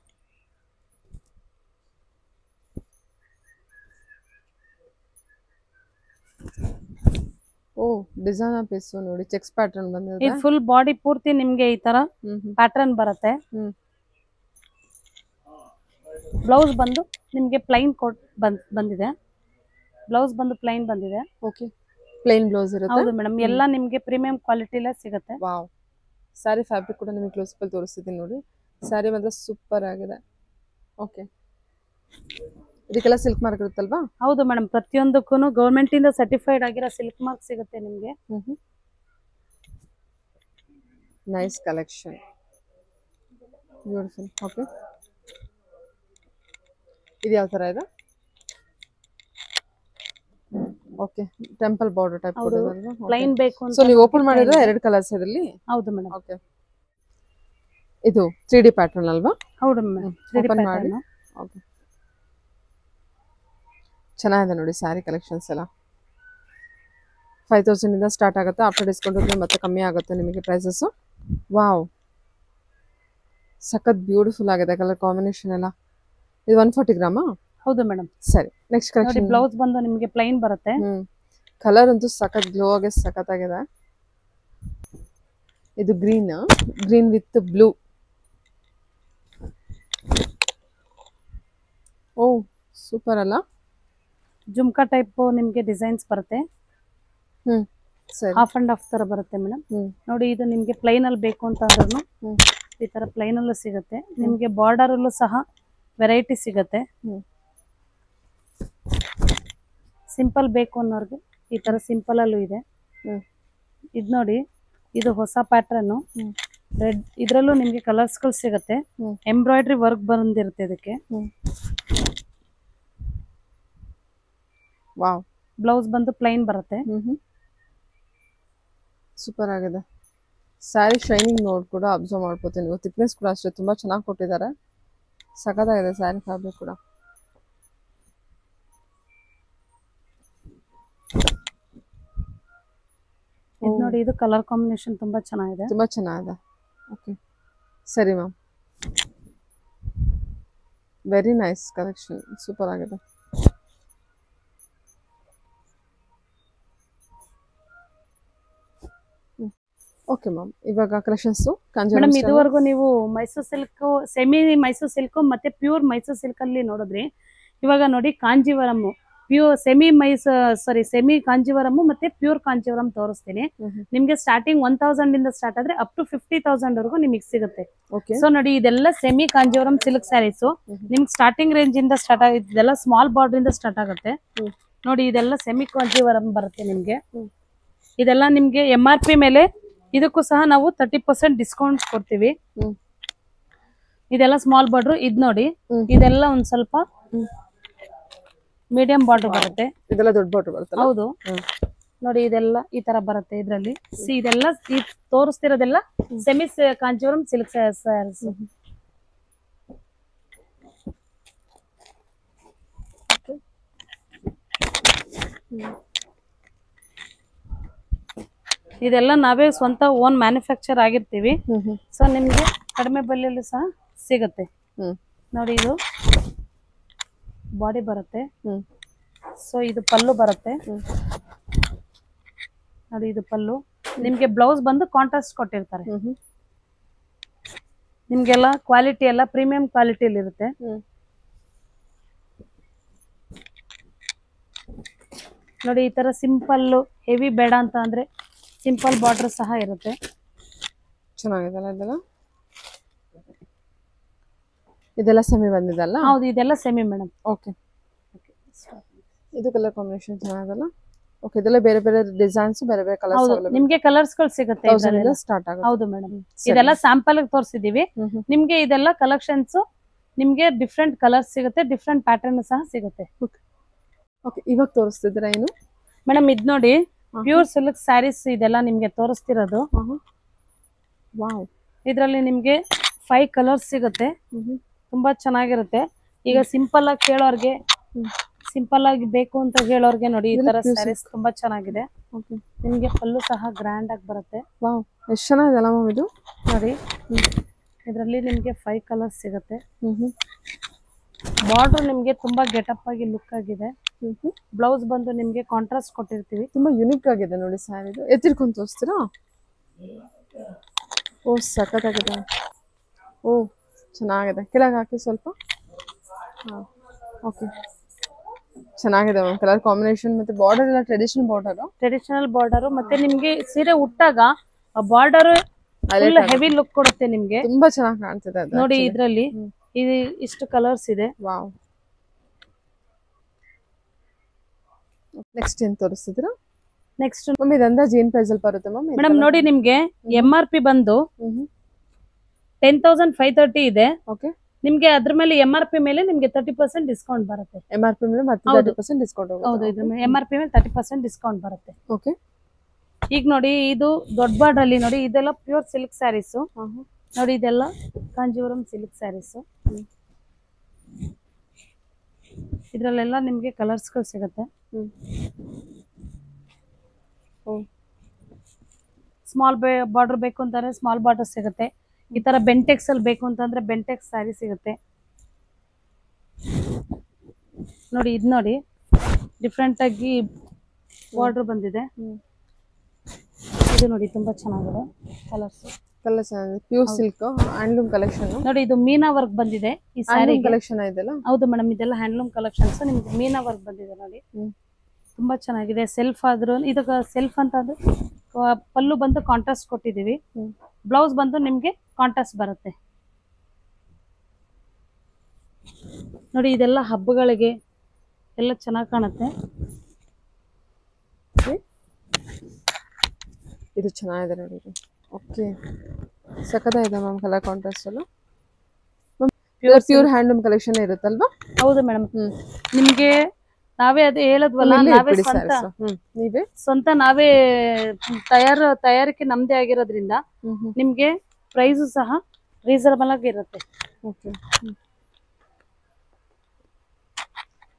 ಓ, ಡಿಸೈನರ್ ಪೀಸ್ ನೋಡಿ, ಚೆಕ್ಸ್ ಪ್ಯಾಟರ್ನ್ ಬಂದಿದೆ. ಇದು ಫುಲ್ ಬಾಡಿ ಪೂರ್ತಿ ನಿಮ್ಗೆ ಈ ತರ ಪ್ಯಾಟರ್ನ್ ಬರುತ್ತೆ. ಬ್ಲೌಸ್ ಬಂದು ನಿಮ್ಗೆ ಪ್ಲೈನ್ ಬಂದಿದೆ. ಬ್ಲೌಸ್ ಬಂದು ಪ್ಲೈನ್ ಬಂದಿದೆ. ಓಕೆ, ಪ್ಲೈನ್ ಬ್ಲೌಸ್ ಇರುತ್ತೆ. ಹೌದು ಮೇಡಮ್, ಎಲ್ಲ ನಿಮ್ಗೆ ಪ್ರೀಮಿಯಂ ಕ್ವಾಲಿಟಿಲೇ ಸಿಗುತ್ತೆ. ವಾವ್, ಸ್ಯಾರಿ ಫ್ಯಾಬ್ರಿಕ್ ಕೂಡ ನಿಮಗೆ ಕ್ಲೋಸ್ ಅಲ್ಲಿ ತೋರಿಸ್ತಿದ್ದೀನಿ ನೋಡಿ. ಸ್ಯಾರಿ ಮಾತ್ರ ಸೂಪರ್ ಆಗಿದೆ. ಓಕೆ, ಇದಕ್ಕೆಲ್ಲ ಸಿಲ್ಕ್ ಮಾರ್ಕ್ ಇರುತ್ತಲ್ವಾ? ಹೌದು ಮೇಡಮ್, ಪ್ರತಿಯೊಂದಕ್ಕೂ ಗವರ್ಮೆಂಟ್ ಇಂದ ಸರ್ಟಿಫೈಡ್ ಆಗಿರೋ ಸಿಲ್ಕ್ ಮಾರ್ಕ್ ಸಿಗುತ್ತೆ ನಿಮ್ಗೆ. Nice collection, beautiful. ಓಕೆ, ಇದು ಯಾವ ತರ ಇದೆ? ಓಕೆ, ಟೆಂಪಲ್ ಬಾರ್ಡರ್ ಟೈಪ್ ಕೊಟ್ಟಿದ್ದಾರೆ. ಪ್ಲೈನ್ ಬೇಕು ಅಂತ. ಸೊ ನೀವು ಓಪನ್ ಮಾಡಿದ್ರೆ 2 ಕಲರ್ಸ್ ಇದರಲ್ಲಿ? ಹೌದು ಮೇಡಮ್. ಓಕೆ, ಇದು 3D ಪ್ಯಾಟರ್ನ್ ಅಲ್ವಾ? ಹೌದು ಮೇಡಮ್, 3D ಪ್ಯಾಟರ್ನ್. ಓಕೆ, ಚೆನ್ನಾಗಿದೆ ನೋಡಿ ಸ್ಯಾರಿ ಕಲೆಕ್ಷನ್ಸ್ ಎಲ್ಲ. 5000 ಇಂದ ಸ್ಟಾರ್ಟ್ ಆಗುತ್ತೆ. ಆಫ್ಟರ್ ಡಿಸ್ಕೌಂಟ್ ಮತ್ತೆ ಕಮ್ಮಿ ಆಗುತ್ತೆ ನಿಮಗೆ ಪ್ರೈಸಸ್. ವಾವ್, ಸಖತ್ ಬ್ಯೂಟಿಫುಲ್ ಆಗಿದೆ ಕಲರ್ ಕಾಂಬಿನೇಷನ್ ಎಲ್ಲ. ಇದು 140 ಗ್ರಾಮಾ? ಹೌದು ಮೇಡಮ್. ಸರಿ, ನೆಕ್ಸ್ಟ್ ಕಲೆಕ್ಷನ್. ಬ್ಲೌಸ್ ಬಂದು ನಿಮಗೆ ಪ್ಲೈನ್ ಬರುತ್ತೆ. ಕಲರ್ ಅಂತೂ ಸಖತ್ ಗ್ಲೋ ಆಗಿ ಸಖತ್ ಆಗಿದೆ. ಇದು green with blue. Oh, super ಅಲ್ಲ? ಜುಮ್ಕಾ ಟೈಪ್ ನಿಮ್ಗೆ ಡಿಸೈನ್ಸ್ ಬರುತ್ತೆ. ಸರಿ, ಹಾಫ್ ಅಂಡ್ ಹಾಫ್ ತರ ಬರುತ್ತೆ ಮೇಡಮ್ ನೋಡಿ. ಇದು ನಿಮ್ಗೆ ಪ್ಲೈನ್ ಅಲ್ಲಿ ಬೇಕು ಅಂತ ಅಂದ್ರೂ ಈ ತರ ಪ್ಲೈನ್ ಅಲ್ಲೂ ಸಿಗುತ್ತೆ ನಿಮ್ಗೆ. ಬಾರ್ಡರ್ ಅಲ್ಲೂ ಸಹ ವೆರೈಟಿ ಸಿಗುತ್ತೆ. ಸಿಂಪಲ್ ಬೇಕು ಅನ್ನೋರ್ಗೆ ಈ ತರ ಸಿಂಪಲ್ ಅಲ್ಲೂ ಇದೆ. ಇದು ನೋಡಿ, ಇದು ಹೊಸ ಪ್ಯಾಟರ್ನ್ ರೆಡ್. ಇದ್ರಲ್ಲೂ ನಿಮ್ಗೆ ಕಲರ್ಸ್ ಗಳು ಸಿಗುತ್ತೆ. ಎಂಬ್ರಾಯ್ಡ್ರಿ ವರ್ಕ್ ಬಂದಿರುತ್ತೆ ಇದಕ್ಕೆ. ವಾವ್, ಬ್ಲೌಸ್ ಬಂದು ಪ್ಲೈನ್ ಬರುತ್ತೆ. ಸೂಪರ್ ಆಗಿದೆ. ಸ್ಯಾರಿ ಶೈನಿಂಗ್ ನೋಡ್ ಕೂಡ ಅಬ್ಸರ್ವ್ ಮಾಡ್ಕೋತೀನಿ ನೀವು. ಥಿಕ್ನೆಸ್ ಕೂಡ ಅಷ್ಟೇ ತುಂಬಾ ಚೆನ್ನಾಗಿ ಕೊಟ್ಟಿದ್ದಾರೆ. ಸಖತ್ತಾಗಿದೆ ಸ್ಯಾರಿ ಫ್ಯಾಬ್ರಿಕ್ ಕೂಡ. ಇದು ನೋಡಿ, ಇದು ಕಲರ್ ಕಾಂಬಿನೇಷನ್ ತುಂಬಾ ಚೆನ್ನಾಗಿದೆ. ತುಂಬಾ ಚೆನ್ನಾಗಿದೆ. ಓಕೆ, ಸರಿ ma'am, very nice collection, super ಆಗಿದೆ. ಓಕೆ ಮ್ಯಾಮ್, ಇವಾಗ ಕಲೆಕ್ಷನ್ಸ್ ಮೇಡಮ್. ಇದುವರೆಗೂ ನೀವು Mysuru silk, semi Mysuru silk ಮತ್ತೆ ಪ್ಯೂರ್ ಮೈಸೂರು ಸಿಲ್ಕ್ ಅಲ್ಲಿ ನೋಡಿದ್ರಿ. ಇವಾಗ ನೋಡಿ ಕಾಂಜೀವರಂ ಪ್ಯೂರ್ ಸೆಮಿ ಕಾಂಜೀವರಂ ಮತ್ತೆ ಪ್ಯೂರ್ ಕಾಂಜೀವರಂ ತೋರಿಸ್ತೀನಿ ನಿಮ್ಗೆ. ಸ್ಟಾರ್ಟಿಂಗ್ 1000 ಇಂದ ಸ್ಟಾರ್ಟ್ ಆದ್ರೆ ಅಪ್ ಟು 50,000 ವರೆಗೂ ನಿಮಗೆ ಸಿಗುತ್ತೆ. ಸೊ ನೋಡಿ, ಇದೆಲ್ಲ ಸೆಮಿ ಕಾಂಜೀವರಂ ಸಿಲ್ಕ್ ಸ್ಯಾರೀಸ್ ನಿಮ್ಗೆ ಸ್ಟಾರ್ಟಿಂಗ್ ರೇಂಜ್ ಇಂದ ಸ್ಟಾರ್ಟ್ ಆಗುತ್ತೆ. ಇದೆಲ್ಲ ಸ್ಮಾಲ್ ಬಾರ್ಡರ್ ಇಂದ ಸ್ಟಾರ್ಟ್ ಆಗುತ್ತೆ ನೋಡಿ. ಇದೆಲ್ಲ ಸೆಮಿ ಕಾಂಜೀವರಂ ಬರುತ್ತೆ ನಿಮ್ಗೆ. ಇದೆಲ್ಲ ನಿಮ್ಗೆ MRP ಮೇಲೆ ಇದಕ್ಕೂ ಸಹ ನಾವು 30% ಡಿಸ್ಕೌಂಟ್ ಕೊಡ್ತೀವಿ. ಇದೆಲ್ಲ ಸ್ಮಾಲ್ ಬಾರ್ಡರ್. ಇದ್ ನೋಡಿ, ಇದೆಲ್ಲ ಒಂದ್ ಸ್ವಲ್ಪ ಮೀಡಿಯಂ ಬಾರ್ಡರ್ ಬರುತ್ತೆ. ಇದೆಲ್ಲ ದೊಡ್ಡ ಬಾರ್ಡರ್ ಬರುತ್ತೆ. ಹೌದು ನೋಡಿ, ಇದೆಲ್ಲ ಈ ತರ ಬರುತ್ತೆ ಇದ್ರಲ್ಲಿ. ಇದೆಲ್ಲ ತೋರಿಸ್ತಿರೋದೆಲ್ಲ ಸೆಮಿ ಕಾಂಜೀವರಂ ಸಿಲ್ಕ್ ಸ್ಯಾರೀಸ್. ಇದೆಲ್ಲ ನಾವೇ ಸ್ವಂತ ಓನ್ ಮ್ಯಾನುಫ್ಯಾಕ್ಚರ್ ಆಗಿರ್ತೀವಿ. ಸೊ ನಿಮ್ಗೆ ಕಡಿಮೆ ಬೆಲೆಯಲ್ಲಿ ಸಹ ಸಿಗುತ್ತೆ. ನೋಡಿ ಇದು ಬಾಡಿ ಬರುತ್ತೆ. ಸೊ ಇದು ಪಲ್ಲು ಬರುತ್ತೆ. ನೋಡಿ ಇದು ಪಲ್ಲು. ನಿಮ್ಗೆ ಬ್ಲೌಸ್ ಬಂದು ಕಾಂಟ್ರಾಸ್ಟ್ ಕೊಟ್ಟಿರ್ತಾರೆ. ನಿಮ್ಗೆಲ್ಲ ಕ್ವಾಲಿಟಿ ಎಲ್ಲ ಪ್ರೀಮಿಯಂ ಕ್ವಾಲಿಟಿಯಲ್ಲಿ ಇರುತ್ತೆ. ನೋಡಿ ಈ ತರ ಸಿಂಪಲ್ ಹೆವಿ ಬೇಡ ಅಂತ ಅಂದ್ರೆ ಸಿಂಪಲ್ ಬಾರ್ಡರ್ ಸಹ ಇರುತ್ತೆ. ಚೆನ್ನಾಗಿದೆಲ್ಲ ಇದೆಲ್ಲ. ಇದೆಲ್ಲ ಸೆಮಿ ಬಂದಿದಲ್ಲ? ಹೌದು, ಇದೆಲ್ಲ ಸೆಮಿ ಮೇಡಮ್. ಓಕೆ, ಇದು ಕಲರ್ ಕಾಂಬಿನೇಷನ್ ಚೆನ್ನಾಗಲ್ಲ. ಓಕೆ, ಇದೆಲ್ಲ ಬೇರೆ ಬೇರೆ ಡಿಸೈನ್ಸ್, ಬೇರೆ ಬೇರೆ ಕಲರ್ಸ್ ಹೌದು, ನಿಮ್ಗೆ ಕಲರ್ಸ್ ಗಳು ಸಿಗುತ್ತೆ. ಸ್ಟಾರ್ಟ್ ಆಗುತ್ತೆ. ಹೌದು ಮೇಡಮ್, ಇದೆಲ್ಲ ಸ್ಯಾಂಪಲ್ ತೋರಿಸಿದೀವಿ ನಿಮ್ಗೆ. ಇದೆಲ್ಲ ಕಲೆಕ್ಷನ್ಸ್ ನಿಮ್ಗೆ ಡಿಫ್ರೆಂಟ್ ಕಲರ್ಸ್ ಸಿಗುತ್ತೆ, ಡಿಫ್ರೆಂಟ್ ಪ್ಯಾಟರ್ನ್ ಸಹ ಸಿಗುತ್ತೆ. ಓಕೆ, ಇವಾಗ ತೋರಿಸ್ತಿದ್ದೀರಾ ಏನು ಮೇಡಮ್? ಇದ್ ನೋಡಿ ಪ್ಯೂರ್ ಸಿಲ್ಕ್ ಸ್ಯಾರೀಸ್ ಇದೆಲ್ಲ ನಿಮ್ಗೆ ತೋರಿಸ್ತಿರೋದು. ವಾವ್, ಇದ್ರಲ್ಲಿ ನಿಮ್ಗೆ 5 ಕಲರ್ಸ್ ಸಿಗುತ್ತೆ. ತುಂಬಾ ಚೆನ್ನಾಗಿರುತ್ತೆ. ಈಗ ಸಿಂಪಲ್ ಆಗಿ ಕೇಳೋರ್ಗೆ, ಸಿಂಪಲ್ ಆಗಿ ಬೇಕು ಅಂತ ಹೇಳೋರ್ಗೆ ನೋಡಿ ಈ ತರ ಸ್ಯಾರೀಸ್ ತುಂಬಾ ಚೆನ್ನಾಗಿದೆ. ನಿಮ್ಗೆ ಪಲ್ಲು ಸಹ ಗ್ರ್ಯಾಂಡ್ ಆಗಿ ಬರುತ್ತೆ. ವಾವ್, ಎಷ್ಟು ಚೆನ್ನಾಗಿದೆ ಮ್ಯಾಮ್ ಇದು. ನೋಡಿ ಇದರಲ್ಲಿ ನಿಮ್ಗೆ 5 ಕಲರ್ಸ್ ಸಿಗುತ್ತೆ. ಬಾರ್ಡರ್ ನಿಮ್ಗೆ ತುಂಬಾ ಗೆಟಪ್ ಆಗಿ ಲುಕ್ ಆಗಿದೆ. ಬ್ಲೌಸ್ ಬಂದು ನಿಮ್ಗೆ ಕಾಂಟ್ರಾಸ್ಟ್ ಕೊಟ್ಟಿರ್ತೀವಿ. ತುಂಬಾ ಯುನಿಕ್ ಆಗಿದೆ ನೋಡಿ ಸ್ಯಾರಿ. ಎತ್ತಿರ್ಕೊಂಡು ತೋರಿಸ್ತೀರಾ? ಓ ಸಖತ್ತಾಗಿದೆ. ಓ ಚೆನ್ನಾಗಿದೆ. ಕೆಳಗೆ ಹಾಕಿ ಸ್ವಲ್ಪ. ಹಾಂ, ಓಕೆ, ಚೆನ್ನಾಗಿದೆ ಮ್ಯಾಮ್. ಕಲರ್ ಕಾಂಬಿನೇಷನ್ ಮತ್ತೆ ಬಾರ್ಡರ್ ಎಲ್ಲ ಟ್ರೆಡಿಷನಲ್ ಬಾರ್ಡರ್. ಮತ್ತೆ ನಿಮ್ಗೆ ಸೀರೆ ಉಟ್ಟಾಗ ಬಾರ್ಡರ್ ಹೆವಿ ಲುಕ್ ಕೊಡುತ್ತೆ ನಿಮ್ಗೆ. ತುಂಬಾ ಚೆನ್ನಾಗಿ ಕಾಣ್ತಿದೆ ನೋಡಿ. ಇದ್ರಲ್ಲಿ ಇದು ಇಷ್ಟು ಕಲರ್ಸ್ ಇದೆ. ವಾವ್. ನೆಕ್ಸ್ಟ್ ಏನ್ ತೋರಿಸ್ತಿದ್ದೀರಾ? ನೆಕ್ಸ್ಟ್ ಮಮ್ಮಿ ಇದು ಅಂದಾಜು ಏನ್ ಪ್ರೈಸ್ ಅಲ್ಲಿ ಬರುತ್ತೆ ಮ್ಯಾಮ್? ಮೇಡಮ್ ನೋಡಿ ನಿಮ್ಗೆ MRP ಬಂದು 10,530 ಇದೆ. ಓಕೆ, ನಿಮ್ಗೆ ಅದ್ರ ಮೇಲೆ MRP ಮೇಲೆ ನಿಮ್ಗೆ 30% ಡಿಸ್ಕೌಂಟ್ ಬರುತ್ತೆ. MRP ಮೇಲೆ ಮತ್ತೆ 30% ಡಿಸ್ಕೌಂಟ್ ಹೋಗುತ್ತೆ. ಹೌದು, ಇದ್ರ ಮೇಲೆ MRP ಮೇಲೆ 30% ಡಿಸ್ಕೌಂಟ್ ಬರುತ್ತೆ. ಓಕೆ, ಈಗ ನೋಡಿ ಇದು ದೊಡ್ಡ ಬಾರ್ಡರ್ ಅಲ್ಲಿ ನೋಡಿ ಇದೆಲ್ಲ ಪ್ಯೂರ್ ಸಿಲ್ಕ್ ಸ್ಯಾರೀಸ್. ನೋಡಿ ಇದೆಲ್ಲ ಕಾಂಜೀವರಂ ಸಿಲ್ಕ್ ಸ್ಯಾರೀಸ್. ಇದ್ರಲ್ಲೆಲ್ಲ ನಿಮ್ಗೆ ಕಲರ್ಸ್ ಗಳು ಸಿಗುತ್ತೆ. ಸ್ಮಾಲ್ ಬಾರ್ಡರ್ ಬೇಕು ಅಂತಂದ್ರೆ ಸ್ಮಾಲ್ ಬಾರ್ಡರ್ ಸಿಗುತ್ತೆ. ಈ ತರ ಬೆಂಟೆಕ್ಸ್ ಅಲ್ಲಿ ಬೇಕು ಅಂತಂದ್ರೆ ಬೆಂಟೆಕ್ಸ್ ಸ್ಯಾರಿ ಸಿಗುತ್ತೆ. ನೋಡಿ ಇದು ನೋಡಿ ಡಿಫ್ರೆಂಟ್ ಆಗಿ ಬಾರ್ಡರ್ ಬಂದಿದೆ. ಇದು ನೋಡಿ ತುಂಬಾ ಚೆನ್ನಾಗಿದೆ. Colours pure silk handloom collection. ನೋಡಿ ಇದು ಮೀನಾ ವರ್ಕ್ ಬಂದಿದೆ ಈ ಸ್ಯಾರಿ ಕಲೆಕ್ಷನ್ ಇದೆಲ್ಲ. ಹೌದು ಮೇಡಮ್, ಇದೆಲ್ಲ ಹ್ಯಾಂಡ್ಲೂಮ್ ಕಲೆಕ್ಷನ್ಸ್. ನಿಮ್ಗೆ ಮೀನಾ ವರ್ಕ್ ಬಂದಿದೆ ನೋಡಿ, ತುಂಬಾ ಚೆನ್ನಾಗಿದೆ. ಸೆಲ್ಫ್ ಆದ್ರೂ ಇದಕ್ಕೆ ಸೆಲ್ಫ್ ಅಂತ ಅಂದ್ರೆ ಪಲ್ಲು ಬಂದು ಕಾಂಟ್ರಾಸ್ಟ್ ಕೊಟ್ಟಿದೀವಿ. ಬ್ಲೌಸ್ ಬಂದು ನಿಮ್ಗೆ ಕಾಂಟ್ರಾಸ್ಟ್ ಬರುತ್ತೆ. ನೋಡಿ ಇದೆಲ್ಲ ಹಬ್ಬಗಳಿಗೆ ಎಲ್ಲ ಚೆನ್ನಾಗಿ ಕಾಣುತ್ತೆ. ಇದು ಚೆನ್ನಾಗಿದೆ ನೋಡಿ ಇದು. ಓಕೆ, ಸಖತ್ತಾಗಿದೆ ಮ್ಯಾಮ್ ಕಲರ್ ಕಾಂಟ್ರಾಸ್ಟ್ ಎಲ್ಲ. ಪ್ಯೂರ್ ಹ್ಯಾಂಡ್ಲೂಮ್ ಕಲೆಕ್ಷನ್ ಇರುತ್ತಲ್ವಾ? ಹೌದು ಮೇಡಮ್. ನಿಮ್ಗೆ ನಾವೇ ಅದೇ ಹೇಳದ್ವಲ್ಲ, ನಾವೇ ಸ್ವಂತ ನಾವೇ ತಯಾರಿಕೆ ನಮ್ದೇ ಆಗಿರೋದ್ರಿಂದ ನಿಮ್ಗೆ ಪ್ರೈಸ್ ಸಹ ರೀಸನಬಲ್ ಆಗಿ ಇರುತ್ತೆ. ಓಕೆ,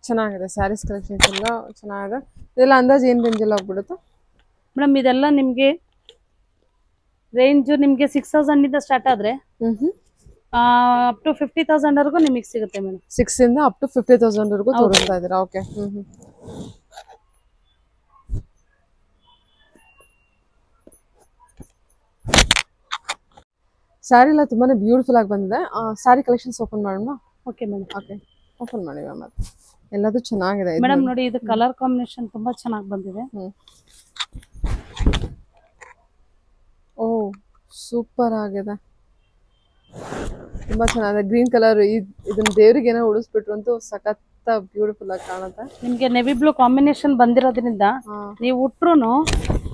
ಚೆನ್ನಾಗಿದೆ ಸ್ಯಾರೀಸ್ ಕಲೆಕ್ಷನ್ಸ್ ಎಲ್ಲ ಚೆನ್ನಾಗಿದೆ. ಇದೆಲ್ಲ ಅಂದಾಜು ಏನ್ ರೇಂಜ್ ಎಲ್ಲ ಹೋಗ್ಬಿಡುತ್ತೆ ಮೇಡಮ್? ಇದೆಲ್ಲ ನಿಮ್ಗೆ ರೇಂಜ್ ನಿಮ್ಗೆ 6,000 ಇಂದ ಸ್ಟಾರ್ಟ್ ಆದ್ರೆ ಅಪ್ ಟು 50,000 ವರೆಗೂ ನಿಮಗೆ ಸಿಗುತ್ತೆ ಮೇಡಮ್. 6 ಇಂದ ಅಪ್ ಟು 50,000 ವರೆಗೂ ತೋರಿಸ್ತಾ ಇದ್ದೀರಾ? ಓಕೆ. ಸ್ಯಾರಿ ಎಲ್ಲ ತುಂಬಾನೇ ಬ್ಯೂಟಿಫುಲ್ ಆಗಿ ಬಂದಿದೆ. ಸ್ಯಾರಿ ಕಲೆಕ್ಷನ್ಸ್ ಓಪನ್ ಮಾಡೋಣ? Okay madam. ಓಕೆ, ಓಪನ್ ಮಾಡಿ ಮ್ಯಾಮ್. ಎಲ್ಲದೂ ಚೆನ್ನಾಗಿದೆ ಮೇಡಮ್. ನೋಡಿ ಇದು ಕಲರ್ ಕಾಂಬಿನೇಷನ್ ತುಂಬಾ ಚೆನ್ನಾಗಿ ಬಂದಿದೆ. ಓ ಸೂಪರ್ ಆಗಿದೆ, ತುಂಬಾ ಚೆನ್ನಾಗಿದೆ. ಗ್ರೀನ್ ಕಲರ್ ಇದನ್ನ ದೇವರಿಗೆ ಏನೋ ಉಳಿಸ್ಬಿಟ್ರು ಅಂತೂ ಸಖತ್ ಬ್ಯೂಟಿಫುಲ್ ಆಗಿ ಕಾಣುತ್ತೆ. ನಿಮ್ಗೆ ನೆವಿ ಬ್ಲೂ ಕಾಂಬಿನೇಷನ್ ಬಂದಿರೋದ್ರಿಂದ ನೀವು ಉಟ್ರು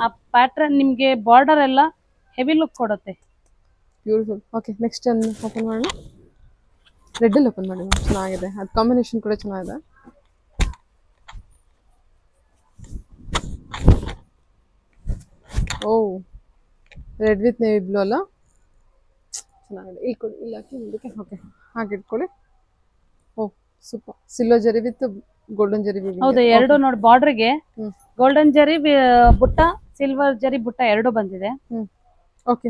ಆ ಪ್ಯಾಟರ್ನ್ ನಿಮ್ಗೆ ಬಾರ್ಡರ್ ಎಲ್ಲ ಹೆವಿ ಲುಕ್ ಕೊಡುತ್ತೆ. ಬ್ಯೂಟಿಫುಲ್. ಓಕೆ, ನೆಕ್ಸ್ಟ್ ಓಪನ್ ಮಾಡೋಣ. ರೆಡ್ ಅಲ್ಲಿ ಓಪನ್ ಮಾಡಿ, ಚೆನ್ನಾಗಿದೆ. ಅದು ಕಾಂಬಿನೇಷನ್ ಕೂಡ ಚೆನ್ನಾಗಿದೆ. ಓ ರೆಡ್ ವಿತ್ ನೇವಿ ಬ್ಲೂ ಅಲ್ಲ, ಚೆನ್ನಾಗಿದೆ. ಇಲ್ಲಿ ಕೊಡಿ, ಇಲ್ಲಿ ಹಾಕಿ ಮುಂದಕ್ಕೆ. ಓಕೆ, ಹಾಗೆ ಇಟ್ಕೊಳ್ಳಿ. ಓ ಸೂಪರ್. ಸಿಲ್ವರ್ ಜರಿ ವಿತ್ ಗೋಲ್ಡನ್ ಜರಿ. ಹೌದು, ಎರಡು ನೋಡಿ ಬಾರ್ಡರ್ಗೆ ಗೋಲ್ಡನ್ ಜರಿ ಬುಟ್ಟ ಸಿಲ್ವರ್ ಜರಿ ಬುಟ್ಟ ಎರಡು ಬಂದಿದೆ. ಓಕೆ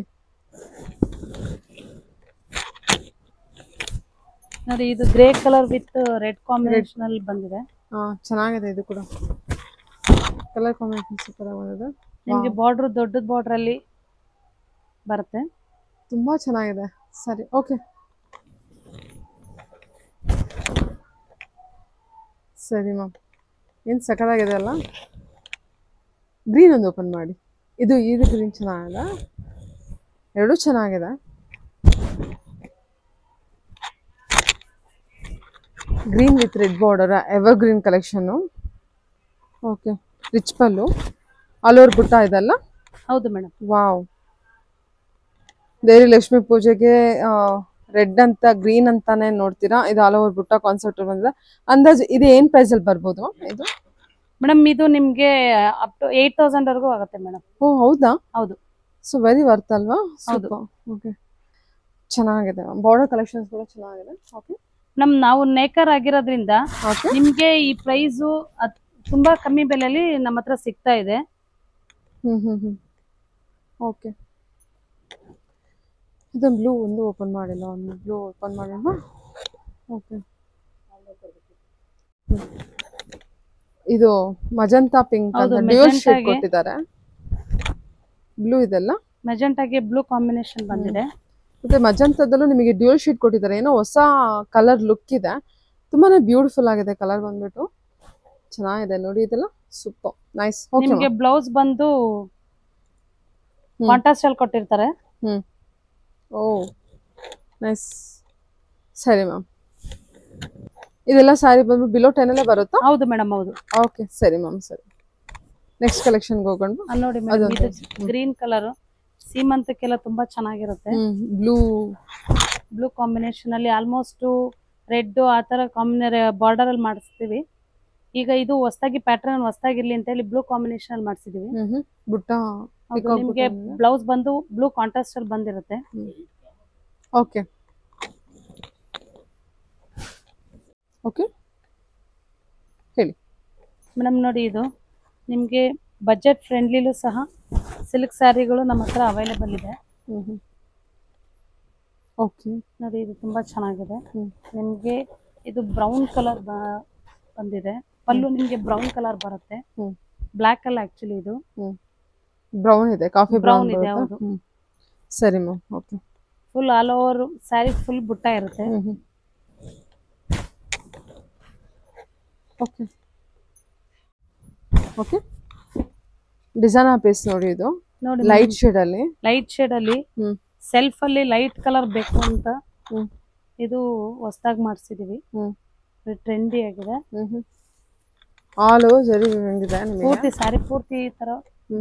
ನೋಡಿ ಇದು grey colour with red combination ಅಲ್ಲಿ ಬಂದಿದೆ. ಚೆನ್ನಾಗಿದೆ ಇದು ಕೂಡ ಕಲರ್ ಕಾಂಬಿನೇಷನ್ ಸೂಪರ್ ಆಗಿದೆ. ನಿಮ್ಗೆ ಬಾರ್ಡರ್ ದೊಡ್ಡದ ಬಾರ್ಡರ್ ಅಲ್ಲಿ ಬರುತ್ತೆ. ತುಂಬಾ ಚೆನ್ನಾಗಿದೆ. ಸರಿ ಓಕೆ ಸರಿ ಮ್ಯಾಮ್ ಏನು ಸಖತ್ತಾಗಿದೆ ಅಲ್ಲ. ಗ್ರೀನ್ ಒಂದು ಓಪನ್ ಮಾಡಿ. ಇದು ಗ್ರೀನ್ ಚೆನ್ನಾಗಿದೆ, ಎರಡೂ ಚೆನ್ನಾಗಿದೆ. Green with red border ever green collection. Okay rich pallu all over ಬುಟ್ಟ ಇದೆಲ್ಲ. ಹೌದು ಮೇಡಮ್. ವಾವ್ ದೇವಿ ಲಕ್ಷ್ಮಿ ಪೂಜೆಗೆ ರೆಡ್ ಅಂತ ಗ್ರೀನ್ ಅಂತಾನೆ ನೋಡ್ತೀರಾ. ಇದು ಆಲ್ ಓವರ್ ಬುಟ್ಟ ಕಾನ್ಸೆಪ್ಟ್ ಬಂದಿದೆ. ಅಂದಾಜು ಇದು ಏನ್ ಪ್ರೈಸ್ ಅಲ್ಲಿ ಬರ್ಬೋದು ಇದು ಮೇಡಮ್? ಇದು ನಿಮ್ಗೆ ಅಪ್ ಟು 8,000 ವರೆಗೂ ಆಗುತ್ತೆ ಮೇಡಮ್. ಓ ಹೌದಾ? ಹೌದು. ಸೊ ವೆರಿ ವರ್ತ್ ಅಲ್ವಾ? ಹೌದು. ಓಕೆ ಚೆನ್ನಾಗಿದೆ. ಬಾರ್ಡರ್ ಕಲೆಕ್ಷನ್ಸ್ ಕೂಡ ಚೆನ್ನಾಗಿದೆ. ಓಕೆ ನಾವು ನೇಕರ್ ಆಗಿರೋದ್ರಿಂದ ನಿಮ್ಗೆ ಈ ಪ್ರೈಸ್ ತುಂಬಾ ಕಮ್ಮಿ ಬೆಲೆಯಲ್ಲಿ ನಮ್ಮ ಹತ್ರ ಸಿಗ್ತಾ ಇದೆ. ಓಕೆ ಇದು ಬ್ಲೂ ಒಂದು ಓಪನ್ ಮಾಡಿಲ್ಲ, ಒಂದು ಬ್ಲೂ ಓಪನ್ ಮಾಡಿಲ್ಲ. ಓಕೆ ಇದು ಮಜಂತಾ ಪಿಂಕ್ ಅಂತ ಡ್ಯುಯಲ್ ಶೇಡ್ ಕೊಟ್ಟಿದ್ದಾರೆ. ಬ್ಲೂ ಇದೆಲ್ಲ ಮೆಜೆಂಟಾಗೆ ಬ್ಲೂ ಕಾಂಬಿನೇಷನ್ ಬಂದಿದೆ. ಮತ್ತೆ ಮಜಂತಾದಲ್ಲೂ ನಿಮಗೆ ಡ್ಯುಯಲ್ ಶೇಡ್ ಕೊಟ್ಟಿದ್ದಾರೆ. ಏನೋ ಹೊಸ ಕಲರ್ ಲುಕ್ ಇದೆ, ತುಂಬಾನೇ ಬ್ಯೂಟಿಫುಲ್ ಆಗಿದೆ. ಕಲರ್ ಬಂದ್ಬಿಟ್ಟು ಚೆನ್ನಾಗಿದೆ ನೋಡಿ. ಇದೆಲ್ಲ ಸೂಪರ್ ನೈಸ್. ನಿಮಗೆ ಬ್ಲೌಸ್ ಬಂದು ಕಾಂಟ್ರಾಸ್ಟ್ ಅಲ್ಲಿ ಕೊಟ್ಟಿರ್ತಾರೆ. ಓ ನೈಸ್. ಸರಿ ಮ್ಯಾಮ್ ಇದೆಲ್ಲ ಸ್ಯಾರಿ ಬಂದು ಬಿಲೋ 10 ಅಲ್ಲೇ ಬರುತ್ತಾ? ಹೌದು ಮೇಡಮ್. ಹೌದು. ಓಕೆ ಸರಿ ಮ್ಯಾಮ್. ಸರಿ ನೆಕ್ಸ್ಟ್ ಕಲೆಕ್ಷನ್ ಹೋಗೋಣ. ನೋಡಿ ಮೇಡಮ್, ಇದು ಗ್ರೀನ್ ಕಲರ್ ಸೀಮಂತಕ್ಕೆಲ್ಲ ತುಂಬಾ ಚೆನ್ನಾಗಿರುತ್ತೆ. ಬ್ಲೂ ಕಾಂಬಿನೇಷನ್ ಅಲ್ಲಿ ಆಲ್ಮೋಸ್ಟ್ ರೆಡ್ ಆ ತರ ಬಾರ್ಡರ್ ಅಲ್ಲಿ ಮಾಡಿಸ್ತೀವಿ. ಈಗ ಇದು ಹೊಸದಾಗಿ ಪ್ಯಾಟರ್ನ್ ಹೊಸದಾಗಿರ್ಲಿ ಅಂತ ಹೇಳಿ ಬ್ಲೂ ಕಾಂಬಿನೇಷನ್ ಅಲ್ಲಿ ಮಾಡಿಸಿದೀವಿ. ಬುಟ್ಟ ನಿಮ್ಗೆ ಬ್ಲೌಸ್ ಬಂದು ಬ್ಲೂ ಕಾಂಟ್ರಾಸ್ಟ್ ಅಲ್ಲಿ ಬಂದಿರುತ್ತೆ. ಓಕೆ ಓಕೆ ಹೇಳಿ ಮೇಡಮ್. ನೋಡಿ ಇದು ನಿಮ್ಗೆ ಬಜೆಟ್ ಫ್ರೆಂಡ್ಲಿಲೂ ಸಹ ಸಿಲ್ಕ್ ಸ್ಯಾರಿಗಳು ನಮ್ಮ ಹತ್ರ ಅವೈಲೇಬಲ್ ಇದೆ. ಓಕೆ ನೋಡಿ ಇದು ತುಂಬಾ ಚೆನ್ನಾಗಿದೆ. ನಿಮ್ಗೆ ಇದು ಬ್ರೌನ್ ಕಲರ್ ಬಂದಿದೆ. ಪಲ್ಲು ನಿಮ್ಗೆ ಬ್ರೌನ್ ಕಲರ್ ಬರುತ್ತೆ. ಬ್ಲಾಕ್ ಅಲ್ಲ ಆಕ್ಚುಲಿ, ಇದು ಬ್ರೌನ್ ಇದೆ, ಕಾಫಿ ಬ್ರೌನ್ ಇದೆ. ಹೌದು. ಸರಿ ma'am. Okay full all over sari full ಬುಟ್ಟ ಇರುತ್ತೆ. ಓಕೆ ಓಕೆ ಡಿಸೈನರ್ ಪೀಸ್ ನೋಡಿ. ಇದು ನೋಡಿ ಲೈಟ್ ಶೇಡ್ ಅಲ್ಲಿ ಸೆಲ್ಫ್ ಅಲ್ಲಿ ಲೈಟ್ ಕಲರ್ ಬೇಕು ಅಂತ ಇದು ಹೊಸದಾಗಿ ಮಾಡಿಸಿದೀವಿ. ಟ್ರೆಂಡಿ ಆಗಿದೆ. ಆಲ್ ಓವರ್ ಜರಿ ಬಂದಿದೆ ನಿಮಗೆ. ಪೂರ್ತಿ ಸ್ಯಾರಿ ಪೂರ್ತಿ ಈ ತರ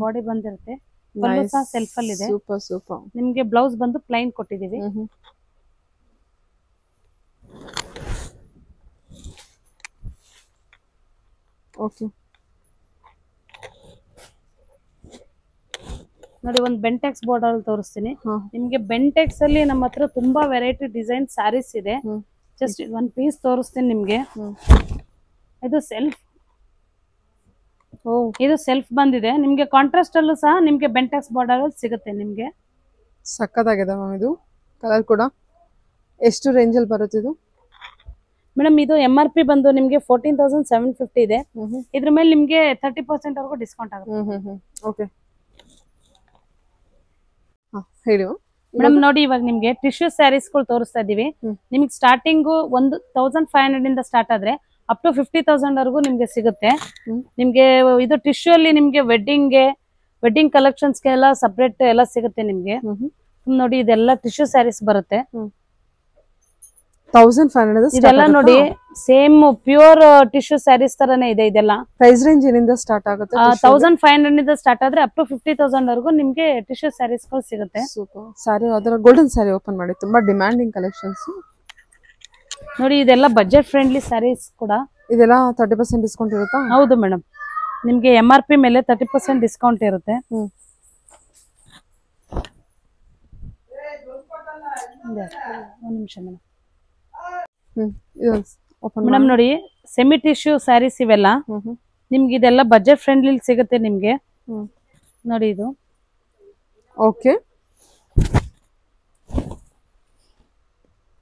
ಬಾಡಿ ಬಂದಿರುತ್ತೆ. ಪಲ್ಲು ಸಹ ಸೆಲ್ಫ್ ಅಲ್ಲಿ ಇದೆ. Super super. ನಿಮ್ಗೆ ಬ್ಲೌಸ್ ಬಂದು ಪ್ಲೈನ್ ಕೊಟ್ಟಿದೀವಿ. ಓಕೆ ನೋಡಿ ಒಂದು ಬೆಂಟೆಕ್ಸ್ ಬಾರ್ಡರ್ ಅಲ್ಲಿ ತೋರಿಸ್ತೀನಿ ನಿಮ್ಗೆ. ಬೆಂಟೆಕ್ಸ್ ಅಲ್ಲಿ ನಮ್ಮ ಹತ್ರ ತುಂಬಾ ವೆರೈಟಿ ಡಿಸೈನ್ ಸ್ಯಾರೀಸ್ ಇದೆ. ಜಸ್ಟ್ ಒಂದು ಪೀಸ್ ತೋರಿಸ್ತೀನಿ ನಿಮ್ಗೆ. ಇದು ಸೆಲ್ಫ್ ಬಂದಿದೆ. ನಿಮ್ಗೆ ಕಾಂಟ್ರಾಸ್ಟ್ ಅಲ್ಲೂ ಸಹ ನಿಮ್ಗೆ ಬೆಂಟೆಕ್ಸ್ ಬಾರ್ಡರ್ ಅಲ್ಲಿ ಸಿಗುತ್ತೆ. ನಿಮ್ಗೆ ಸಕ್ಕತ್ತಾಗಿದೆ ಮ್ಯಾಮ್. ಇದು ಕಲರ್ ಕೂಡ ಎಷ್ಟು ರೇಂಜ್ ಅಲ್ಲಿ ಬರುತ್ತೆ ಇದು ಮೇಡಮ್? ಇದು MRP ಬಂದು ನಿಮ್ಗೆ 14,750 ಇದೆ. ಇದ್ರ ಮೇಲೆ ನಿಮ್ಗೆ 30% ವರೆಗೂ ಡಿಸ್ಕೌಂಟ್ ಆಗುತ್ತೆ. ಓಕೆ ಹೇಳಿ ಮೇಡಮ್. ನೋಡಿ ಇವಾಗ ನಿಮ್ಗೆ ಟಿಶ್ಯೂ ಸ್ಯಾರೀಸ್ ಗಳು ತೋರಿಸ್ತಾ ಇದೀವಿ. ನಿಮ್ಗೆ ಸ್ಟಾರ್ಟಿಂಗ್ 1,500 ಇಂದ ಸ್ಟಾರ್ಟ್ ಆದ್ರೆ ಅಪ್ ಟು 50,000 ವರೆಗೂ ನಿಮ್ಗೆ ಸಿಗುತ್ತೆ. ನಿಮ್ಗೆ ಇದು ಟಿಶ್ಯೂ ಅಲ್ಲಿ ನಿಮ್ಗೆ ವೆಡ್ಡಿಂಗ್ ಕಲೆಕ್ಷನ್ಸ್ ಎಲ್ಲ ಸಪರೇಟ್ ಎಲ್ಲ ಸಿಗುತ್ತೆ ನಿಮ್ಗೆ. ನೋಡಿ ಇದೆಲ್ಲ ಟಿಶ್ಯೂ ಸ್ಯಾರೀಸ್ ಬರುತ್ತೆ. 1,500 ಇದೆಲ್ಲ ನೋಡಿ ಸೇಮ್ ಪ್ಯೂರ್ ಟಿಶ್ಯೂ ಸ್ಯಾರೀಸ್ ತರನೇ ಇದೆ. ಇದೆಲ್ಲ ಪ್ರೈಸ್ ರೇಂಜ್ ಏನಿಂದ ಸ್ಟಾರ್ಟ್ ಆಗುತ್ತೆ? 1,500 ಇಂದ ಸ್ಟಾರ್ಟ್ ಆದ್ರೆ ಅಪ್ ಟು 50,000 ವರೆಗೂ ನಿಮ್ಗೆ ಟಿಶ್ಯೂ ಸ್ಯಾರೀಸ್ ಗಳು ಸಿಗುತ್ತೆ. ಸೂಪರ್. ಸ್ಯಾರಿ ಅದರ ಗೋಲ್ಡನ್ ಸ್ಯಾರಿ ಓಪನ್ ಮಾಡಿ, ತುಂಬಾ ಡಿಮ್ಯಾಂಡಿಂಗ್ ಕಲೆಕ್ಷನ್ಸ್ ನೋಡಿ. ಇದೆಲ್ಲ ಬಜೆಟ್ ಫ್ರೆಂಡ್ಲಿ ಸ್ಯಾರೀಸ್ ಕೂಡ. ಇದೆಲ್ಲ 30% ಡಿಸ್ಕೌಂಟ್ ಇರುತ್ತಾ? ಹೌದು ಮೇಡಮ್. ನಿಮ್ಗೆ MRP ಮೇಲೆ 30% ಡಿಸ್ಕೌಂಟ್ ಇರುತ್ತೆ. ಒಂದು ನಿಮಿಷ ಮೇಡಮ್. ಮೇಡಮ್ ನೋಡಿ ಸೆಮಿ ಟಿಶ್ಯೂ ಸ್ಯಾರೀಸ್ ಇವೆಲ್ಲ ನಿಮ್ಗೆ ಇದೆಲ್ಲ ಬಜೆಟ್ ಫ್ರೆಂಡ್ಲಿ ಸಿಗುತ್ತೆ ನಿಮ್ಗೆ. ನೋಡಿ ಇದು ಓಕೆ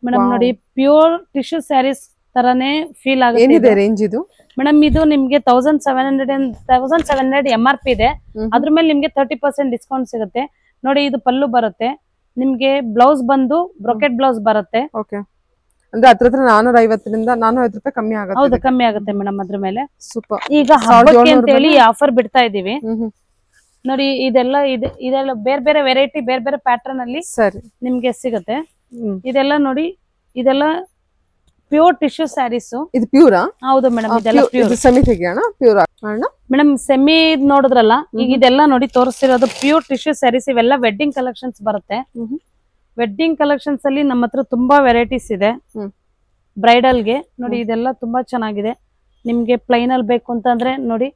ಮೇಡಮ್ ನೋಡಿ ಪ್ಯೂರ್ ಟಿಶ್ಯೂ ಸ್ಯಾರೀಸ್ ತರಾನೇ ಫೀಲ್ ಏನಿದೆ ಆಗುತ್ತೆ ರೇಂಜ್ ಇದು? ಮೇಡಮ್ ಇದು ನಿಮ್ಗೆ 1700 MRP ಇದೆ. ಅದ್ರ ಮೇಲೆ ನಿಮ್ಗೆ 30% ಡಿಸ್ಕೌಂಟ್ ಸಿಗುತ್ತೆ. ನೋಡಿ ಇದು ಪಲ್ಲು ಬರುತ್ತೆ, ನಿಮ್ಗೆ ಬ್ಲೌಸ್ ಬಂದು ಬ್ರೊಕೆಟ್ ಬ್ಲೌಸ್ ಬರುತ್ತೆ. ಓಕೆ, ಅಂದ್ರೆ ಹತ್ರ 450 ರಿಂದ 450 ರೂಪಾಯಿ ಕಮ್ಮಿ ಆಗುತ್ತೆ. ಹೌದು, ಕಮ್ಮಿ ಆಗುತ್ತೆ ಮೇಡಮ್ ಅದ್ರ ಮೇಲೆ. ಸೂಪರ್. ಈಗ ಹಬ್ಬಕ್ಕೆ ಅಂತ ಹೇಳಿ ಆಫರ್ ಬಿಡ್ತಾ ಇದೀವಿ. ನೋಡಿ ಇದೆಲ್ಲ ಬೇರೆ ಬೇರೆ ವೆರೈಟಿ, ಬೇರೆ ಬೇರೆ ಪ್ಯಾಟರ್ನ್ ಅಲ್ಲಿ ಸರಿ ನಿಮ್ಗೆ ಸಿಗುತ್ತೆ. ಇದೆಲ್ಲ ನೋಡಿ, ಇದೆಲ್ಲ ಪ್ಯೂರ್ ಟಿಶ್ಯೂ ಸ್ಯಾರೀಸ್. ಇದು ಪ್ಯೂರಾ? ಹೌದು ಮೇಡಮ್, ಇದೆಲ್ಲ ಪ್ಯೂರ್. ಸೆಮಿ ತೆಗಿಯೋಣ, ಪ್ಯೂರ್ ಅಣ್ಣ ಮೇಡಮ್ ಸೆಮಿ ನೋಡಿದ್ರಲ್ಲ, ಈಗ ಇದೆಲ್ಲ ನೋಡಿ ತೋರಿಸ್ತಿರೋದು ಪ್ಯೂರ್ ಟಿಶ್ಯೂ ಸ್ಯಾರೀಸ್. ಇವೆಲ್ಲ ವೆಡ್ಡಿಂಗ್ ಕಲೆಕ್ಷನ್ಸ್ ಬರುತ್ತೆ. ವೆಡ್ಡಿಂಗ್ ಕಲೆಕ್ಷನ್ಸ್ ಅಲ್ಲಿ ನಮ್ಮ ಹತ್ರ ತುಂಬಾ ವೆರೈಟೀಸ್ ಇದೆ ಬ್ರೈಡಲ್ಗೆ. ನೋಡಿ ಇದೆಲ್ಲ ತುಂಬಾ ಚೆನ್ನಾಗಿದೆ. ನಿಮ್ಗೆ ಪ್ಲೈನ್ ಅಲ್ಲಿ ಬೇಕು ಅಂತಂದ್ರೆ ನೋಡಿ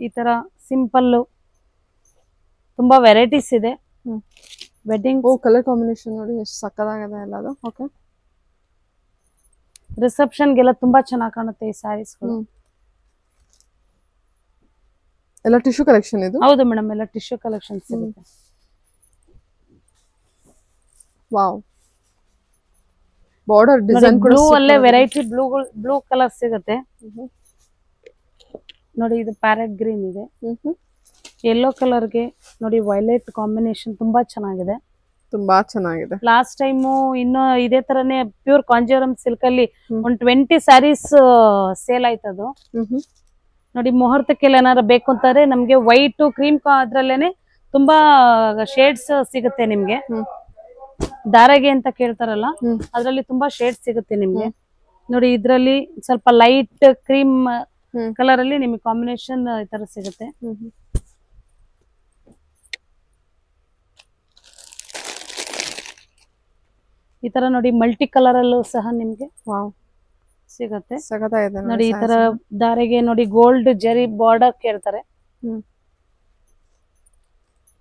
ಈ ತರ ಸಿಂಪಲ್, ತುಂಬಾ ವೆರೈಟೀಸ್ ಇದೆ ವೆಡ್ಡಿಂಗ್. ಕಲರ್ ಕಾಂಬಿನೇಷನ್ ನೋಡಿ ಎಷ್ಟು ಸಕ್ಕತ್ತಾಗಿದೆ ಎಲ್ಲದು. ಓಕೆ, ರಿಸೆಪ್ಷನ್ಗೆಲ್ಲ ತುಂಬಾ ಚೆನ್ನಾಗಿ ಕಾಣುತ್ತೆ ಈ ಸ್ಯಾರೀಸ್ಗಳು. ಎಲ್ಲ ಟಿಶ್ಯೂ ಕಲೆಕ್ಷನ್ ಇದು? ಹೌದು ಮೇಡಮ್, ಎಲ್ಲ ಟಿಶ್ಯೂ ಕಲೆಕ್ಷನ್ ಸಿಗುತ್ತೆ. ವಾವ್, ಬಾರ್ಡರ್ ಡಿಸೈನ್ ಕೂಡ ಬ್ಲೂ ಅಲ್ಲೇ ವೆರೈಟಿ ಬ್ಲೂ ಕಲರ್ ಸಿಗುತ್ತೆ. ನೋಡಿ ಇದು ಪ್ಯಾರೆಟ್ ಗ್ರೀನ್ ಇದೆ, ಯೆಲ್ಲೋ ಕಲರ್ಗೆ ನೋಡಿ ವೈಲೆಟ್ ಕಾಂಬಿನೇಷನ್ ತುಂಬಾ ಚೆನ್ನಾಗಿದೆ. ತುಂಬಾ ಚೆನ್ನಾಗಿದೆ. ಲಾಸ್ಟ್ ಟೈಮ್ ಇನ್ನು ಇದೇ ತರನೇ ಪ್ಯೂರ್ ಕಾಂಜೀವರಂ ಸಿಲ್ಕ್ ಅಲ್ಲಿ ಒಂದು 20 ಸ್ಯಾರೀಸ್ ಸೇಲ್ ಆಯ್ತದು. ನೋಡಿ ಮುಹೂರ್ತಕ್ಕೆಲ್ಲ ಏನಾರ ಬೇಕು ಅಂತಂದ್ರೆ ನಮ್ಗೆ ವೈಟ್ ಕ್ರೀಮ್ ಅದ್ರಲ್ಲೇನೆ ತುಂಬಾ ಶೇಡ್ಸ್ ಸಿಗುತ್ತೆ ನಿಮ್ಗೆ. ದಾರಗೆ ಅಂತ ಕೇಳ್ತಾರಲ್ಲ, ಅದ್ರಲ್ಲಿ ತುಂಬಾ ಶೇಡ್ಸ್ ಸಿಗುತ್ತೆ ನಿಮ್ಗೆ. ನೋಡಿ ಇದ್ರಲ್ಲಿ ಸ್ವಲ್ಪ ಲೈಟ್ ಕ್ರೀಮ್ ಕಲರ್ ಅಲ್ಲಿ ನಿಮ್ಗೆ ಕಾಂಬಿನೇಷನ್ ಈ ತರ ಸಿಗುತ್ತೆ. ಈ ತರ ನೋಡಿ ಮಲ್ಟಿ ಕಲರ್ ಅಲ್ಲೂ ಸಹ ನಿಮ್ಗೆ ಸಿಗುತ್ತೆ. ನೋಡಿ ಈ ತರ ದಾರೆಗೆ ನೋಡಿ ಗೋಲ್ಡ್ ಜರಿ ಬಾರ್ಡರ್ ಕೇಳ್ತಾರೆ.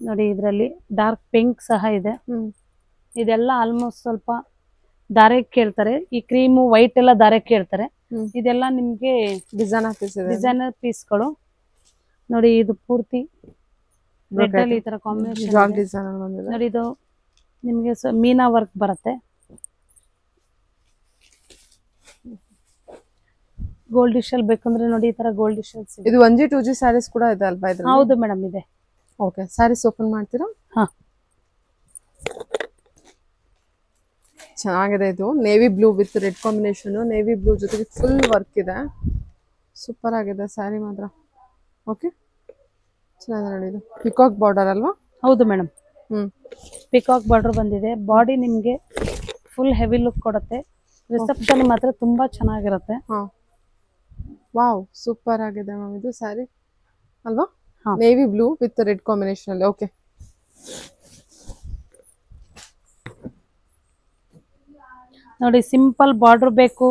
ನೋಡಿ ಇದ್ರಲ್ಲಿ ಡಾರ್ಕ್ ಪಿಂಕ್ ಸಹ ಇದೆ. ಇದೆಲ್ಲ ಆಲ್ಮೋಸ್ಟ್ ಸ್ವಲ್ಪ ದಾರೆ ಕೇಳ್ತಾರೆ. ಈ ಕ್ರೀಮು ವೈಟ್ ಎಲ್ಲ ದಾರೆ ಕೇಳ್ತಾರೆ. ಇದೆಲ್ಲ ನಿಮ್ಗೆ ಡಿಸೈನರ್ ಪೀಸ್ಗಳು. ನೋಡಿ ಇದು ಪೂರ್ತಿ ರೆಡ್ ಅಲ್ಲಿ ಈ ತರ ಕಾಂಬಿನೇಷನ್. ನೋಡಿ ಇದು ನಿಮ್ಗೆ ಮೀನಾ ವರ್ಕ್ ಬರುತ್ತೆ. ಗೋಲ್ಡ್ ಡಿಶ್ ಅಲ್ಲಿ ಬೇಕಂದ್ರೆ ನೋಡಿ ಈ ತರ ಗೋಲ್ಡ್ ಡಿಶ್ ಅಲ್ಲಿ. ಇದು 1G 2G ಸ್ಯಾರೀಸ್ ಕೂಡ ಇದೆ ಅಲ್ವಾ ಇದ್ರಲ್ಲಿ? ಹೌದು ಮೇಡಮ್, ಇದೆ. ಓಕೆ, ಸ್ಯಾರೀಸ್ ಓಪನ್ ಮಾಡ್ತೀರಾ? ಹಾ, ಚೆನ್ನಾಗಿದೆ. ಇದು navy blue with red combination. Navy blue ಜೊತೆಗೆ ಫುಲ್ ವರ್ಕ್ ಇದೆ. ಸೂಪರ್ ಆಗಿದೆ ಸ್ಯಾರಿ ಮಾತ್ರ. ಓಕೆ, ಚೆನ್ನಾಗಿದೆ ನೋಡಿ. ಇದು ಪಿಕಾಕ್ ಬಾರ್ಡರ್ ಅಲ್ವಾ? ಹೌದು ಮೇಡಮ್, ಪಿಕಾಕ್ ಬಾರ್ಡರ್ ಬಂದಿದೆ. ಬಾಡಿ ನಿಮ್ಗೆ ಫುಲ್ ಹೆವಿ ಲುಕ್ ಕೊಡುತ್ತೆ. ರಿಸೆಪ್ಷನ್ ಮಾತ್ರ ತುಂಬಾ ಚೆನ್ನಾಗಿರುತ್ತೆ. ವಾವ್, ಸೂಪರ್ ಆಗಿದೆ ಮ್ಯಾಮ್ ಇದು ಸ್ಯಾರಿ ಅಲ್ವಾ? Navy blue with red combination ಅಲ್ಲಿ. ಓಕೆ, ನೋಡಿ ಸಿಂಪಲ್ ಬಾರ್ಡರ್ ಬೇಕು,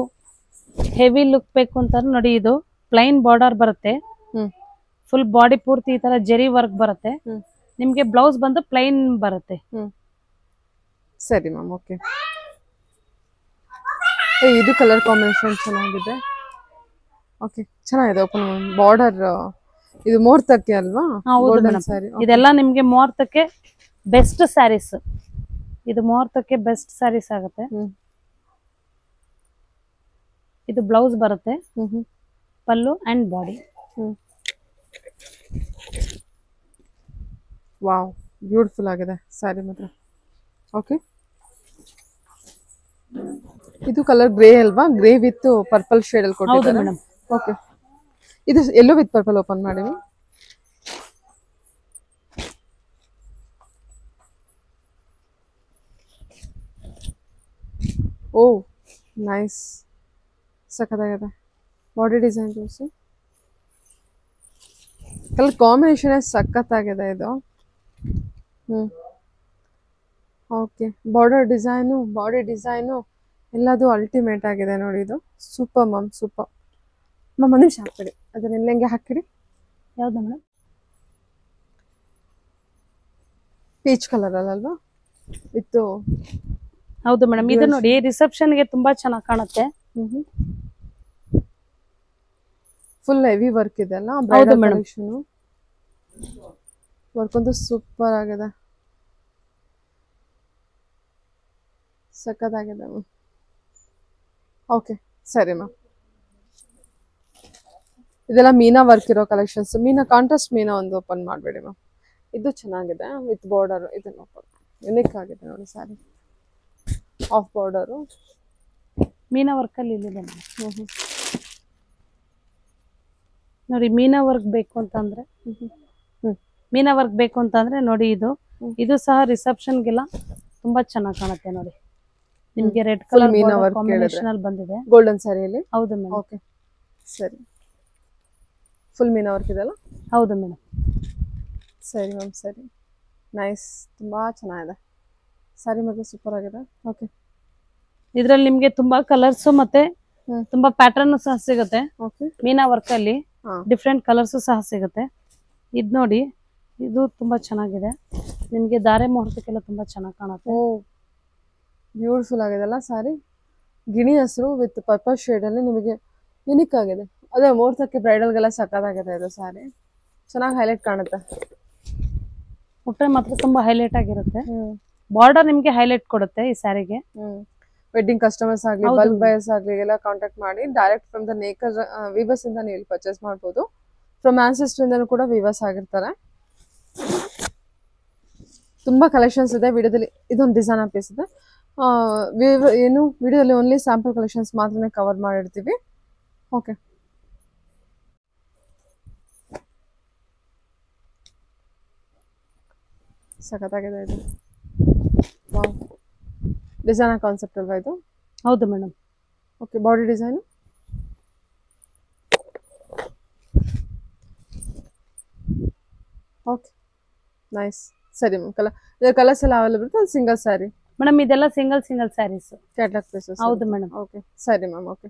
ಹೆವಿ ಲುಕ್ ಬೇಕು ಅಂತ ನೋಡಿ ಇದು ಪ್ಲೈನ್ ಬಾರ್ಡರ್ ಬರುತ್ತೆ. ಫುಲ್ ಬಾಡಿ ಪೂರ್ತಿ ಈ ತರ ಜರಿ ವರ್ಕ್ ಬರುತ್ತೆ. ನಿಮ್ಗೆ ಬ್ಲೌಸ್ ಬಂದು ಪ್ಲೈನ್ ಬರುತ್ತೆ. ಸರಿ ಮ್ಯಾಮ್. ಓಕೆ, ಇದು ಕಲರ್ ಕಾಂಬಿನೇಷನ್ ಚೆನ್ನಾಗಿದೆ. ಓಕೆ, ಚೆನ್ನಾಗಿದೆ. ಓಪನ್ ಬಾರ್ಡರ್ ಇದು ಮುಹೂರ್ತಕ್ಕೆ ಅಲ್ವಾ? ಇದೆಲ್ಲ ನಿಮ್ಗೆ ಮುಹೂರ್ತಕ್ಕೆ ಬೆಸ್ಟ್ ಸ್ಯಾರೀಸ್. ಇದು ಮುಹೂರ್ತಕ್ಕೆ ಬೆಸ್ಟ್ ಸ್ಯಾರೀಸ್ ಆಗುತ್ತೆ. ಇದು ಬ್ಲೌಸ್ ಬರುತ್ತೆ, ಪಲ್ಲು ಅಂಡ್ ಬಾಡಿ. ವಾವ್, ಬ್ಯೂಟಿಫುಲ್ ಆಗಿದೆ ಸ್ಯಾರಿ ಮಾತ್ರ. ಓಕೆ, ಇದು ಕಲರ್ ಗ್ರೇ ಅಲ್ವಾ? ಗ್ರೇ ವಿತ್ ಪರ್ಪಲ್ ಶೇಡ್ ಅಲ್ಲಿ ಕೊಟ್ಟಿದ್ದಾರೆ ಮೇಡಮ್. ಓಕೆ, ಇದು ಯೆಲ್ಲೋ ವಿತ್ ಪರ್ಪಲ್ ಓಪನ್ ಮಾಡಿ. ಓ ನೈಸ್, ಸಖತ್ತಾಗಿದೆ. ಬಾಡಿ ಡಿಸೈನ್ ತೋರಿಸಿ. ಕಲರ್ ಕಾಂಬಿನೇಷನ್ ಸಖತ್ತಾಗಿದೆ ಇದು. Okay, border design, body design ಎಲ್ಲದು ಅಲ್ಟಿಮೇಟ್ ಆಗಿದೆ ನೋಡಿ. ಇದು ಸೂಪರ್ ಮ್ಯಾಮ್, ಸೂಪರ್ ಮ್ಯಾಮ್. ಒಂದು ನಿಮಿಷ ಹಾಕ್ಬಿಡಿ, ಅದನ್ನೆಲ್ಲ ಹೆಂಗೆ ಹಾಕಿಡಿ. ಯಾವ್ದು ಮೇಡಮ್? ಪೀಚ್ ಕಲರ್ ಅಲ್ವಾ ವಿತ್? ಹೌದು ಮೇಡಮ್, ಇದು ನೋಡಿ ರಿಸೆಪ್ಷನ್ಗೆ ತುಂಬಾ ಚೆನ್ನಾಗಿ ಕಾಣುತ್ತೆ. ಫುಲ್ ಹೆವಿ ವರ್ಕ್ ಇದೆ ಅಲ್ಲ ಬ್ರೈಡಲ್ ಕಲೆಕ್ಷನ್. ವರ್ಕ್ ಅಂತೂ ಸೂಪರ್ ಆಗಿದೆ, ಸಖತ್ತಾಗಿದೆ ಮ್ಯಾಮ್. ಓಕೆ ಸರಿ ಮ್ಯಾಮ್. ಇದೆಲ್ಲ ಮೀನಾ ವರ್ಕ್ ಇರೋ ಕಲೆಕ್ಷನ್ಸ್. ಮೀನಾ ಕಾಂಟ್ರಾಸ್ಟ್ ಮೀನಾ ಒಂದು ಓಪನ್ ಮಾಡಬೇಡಿ ಮ್ಯಾಮ್. ಇದು ಚೆನ್ನಾಗಿದೆ ವಿತ್ ಬಾರ್ಡರ್. ಇದನ್ನು ಓಪನ್ ಯುನಿಕ್ ಆಗಿದೆ ನೋಡಿ sari. Of border Meena work ಅಲ್ಲಿ ಇಲ್ಲಿದೆ ನೋಡಿ. ಮೀನಾ ವರ್ಕ್ ಬೇಕು ಅಂತಂದ್ರೆ ಮೀನಾ ವರ್ಕ್ ಬೇಕು ಅಂತಂದ್ರೆ ನೋಡಿ, ಇದು ಸಹ ರಿಸೆಪ್ಷನ್ಗೆಲ್ಲ ತುಂಬಾ ಚೆನ್ನಾಗಿ ಕಾಣುತ್ತೆ ನೋಡಿ. ನಿಮ್ಗೆ ರೆಡ್ ಕಲರ್ ಮೀನಾ ವರ್ಕ್ ಕಾಂಬಿನೇಷನ್ ಅಲ್ಲಿ ಬಂದಿದೆ ಗೋಲ್ಡನ್ ಸ್ಯಾರಿಯಲ್ಲಿ. ಹೌದು ಮೇಡಮ್. ಓಕೆ ಸರಿ, ಫುಲ್ ಮೀನಾ ವರ್ಕ್ ಇದೆಲ್ಲ. ಹೌದು ಮೇಡಮ್. ಸರಿ ಮ್ಯಾಮ್, ಸರಿ ನೈಸ್, ತುಂಬಾ ಚೆನ್ನಾಗಿದೆ ಸ್ಯಾರಿ ಮತ್ತೆ ಸೂಪರ್ ಆಗಿದೆ. ಓಕೆ, ಇದ್ರಲ್ಲಿ ನಿಮ್ಗೆ ತುಂಬಾ ಕಲರ್ಸ್ ಮತ್ತೆ ತುಂಬಾ ಪ್ಯಾಟರ್ನ್ ಸಹ ಸಿಗುತ್ತೆ. ಓಕೆ, ಮೀನಾ ವರ್ಕ್ ಅಲ್ಲಿ ಡಿಫ್ರೆಂಟ್ ಕಲರ್ಸ್ ಸಹ ಸಿಗುತ್ತೆ. ಇದ್ ನೋಡಿ, ಇದು ತುಂಬಾ ಚೆನ್ನಾಗಿದೆ. ನಿಮ್ಗೆ ಧಾರೆ ಮುಹೂರ್ತಕ್ಕೆಲ್ಲ ತುಂಬಾ ಚೆನ್ನಾಗಿ ಕಾಣುತ್ತೆ. ಓ ಬ್ಯೂಟಿಫುಲ್ ಆಗಿದೆಲ್ಲ ಸ್ಯಾರಿ. ಗಿಣಿ ಹಸಿರು ವಿತ್ ಪರ್ಪಲ್ ಶೇಡ್ ಅಲ್ಲಿ ನಿಮಗೆ ಯುನಿಕ್ ಆಗಿದೆ. ಅದೇ ಮುಹೂರ್ತಕ್ಕೆ ಬ್ರೈಡಲ್ಗೆಲ್ಲ ಸಖತ್ತಾಗಿದೆ ಇದು ಸ್ಯಾರಿ. ಚೆನ್ನಾಗಿ ಹೈಲೈಟ್ ಕಾಣುತ್ತೆ. ಉಟ್ರೆ ಮಾತ್ರ ತುಂಬಾ ಹೈಲೈಟ್ ಆಗಿರುತ್ತೆ. ಬಾರ್ಡರ್ ನಿಮ್ಗೆ ಹೈಲೈಟ್ ಕೊಡುತ್ತೆ ಈ ಸ್ಯಾರಿಗೆ. ವೆಡ್ಡಿಂಗ್ ಕಸ್ಟಮರ್ಸ್ ಆಗಲಿ, ಬಲ್ಕ್ ಬಯರ್ಸ್ ಆಗಲಿ ಎಲ್ಲ ಕಾಂಟ್ಯಾಕ್ಟ್ ಮಾಡಿ ಡೈರೆಕ್ಟ್ ಫ್ರಮ್ ದ ನೇಕರ್ ವೀವರ್ಸ್ ಇಂದ ನೀವು ಪರ್ಚೇಸ್ ಮಾಡ್ಬೋದು. ಫ್ರಮ್ ಆನ್ಸೆಸ್ಟರ್ ಇಂದನೂ ಕೂಡ ವೀವರ್ಸ್ ಆಗಿರ್ತಾರೆ. ತುಂಬಾ ಕಲೆಕ್ಷನ್ಸ್ ಇದೆ ವಿಡಿಯೋದಲ್ಲಿ. ಇದೊಂದು ಡಿಸೈನರ್ ಪೀಸ್ ಇದೆ. ಏನು ವಿಡಿಯೋದಲ್ಲಿ ಓನ್ಲಿ ಸ್ಯಾಂಪಲ್ ಕಲೆಕ್ಷನ್ಸ್ ಮಾತ್ರನೇ ಕವರ್ ಮಾಡಿರ್ತೀವಿ. ಓಕೆ, ಸಖತ್ತಾಗಿದೆ ಇದು. ವಾವ್, ಡಿಸೈನರ್ ಕಾನ್ಸೆಪ್ಟ್ ಅಲ್ವಾ ಇದು? ಹೌದು madam. Okay, body design. Okay nice. ಸರಿ ಮ್ಯಾಮ್, ಕಲರ್ಸ್ ಎಲ್ಲ ಅವೈಲೇಬಲ್ ಇರುತ್ತೆ. ಸಿಂಗಲ್ ಸ್ಯಾರಿ ಮೇಡಮ್, ಇದೆಲ್ಲ ಸಿಂಗಲ್ ಸ್ಯಾರೀಸ್ ಕ್ಯಾಟ್ಲಾಗ್ ಪೀಸಸ್. ಹೌದು ಮೇಡಮ್. ಓಕೆ ಸರಿ ಮ್ಯಾಮ್. ಓಕೆ.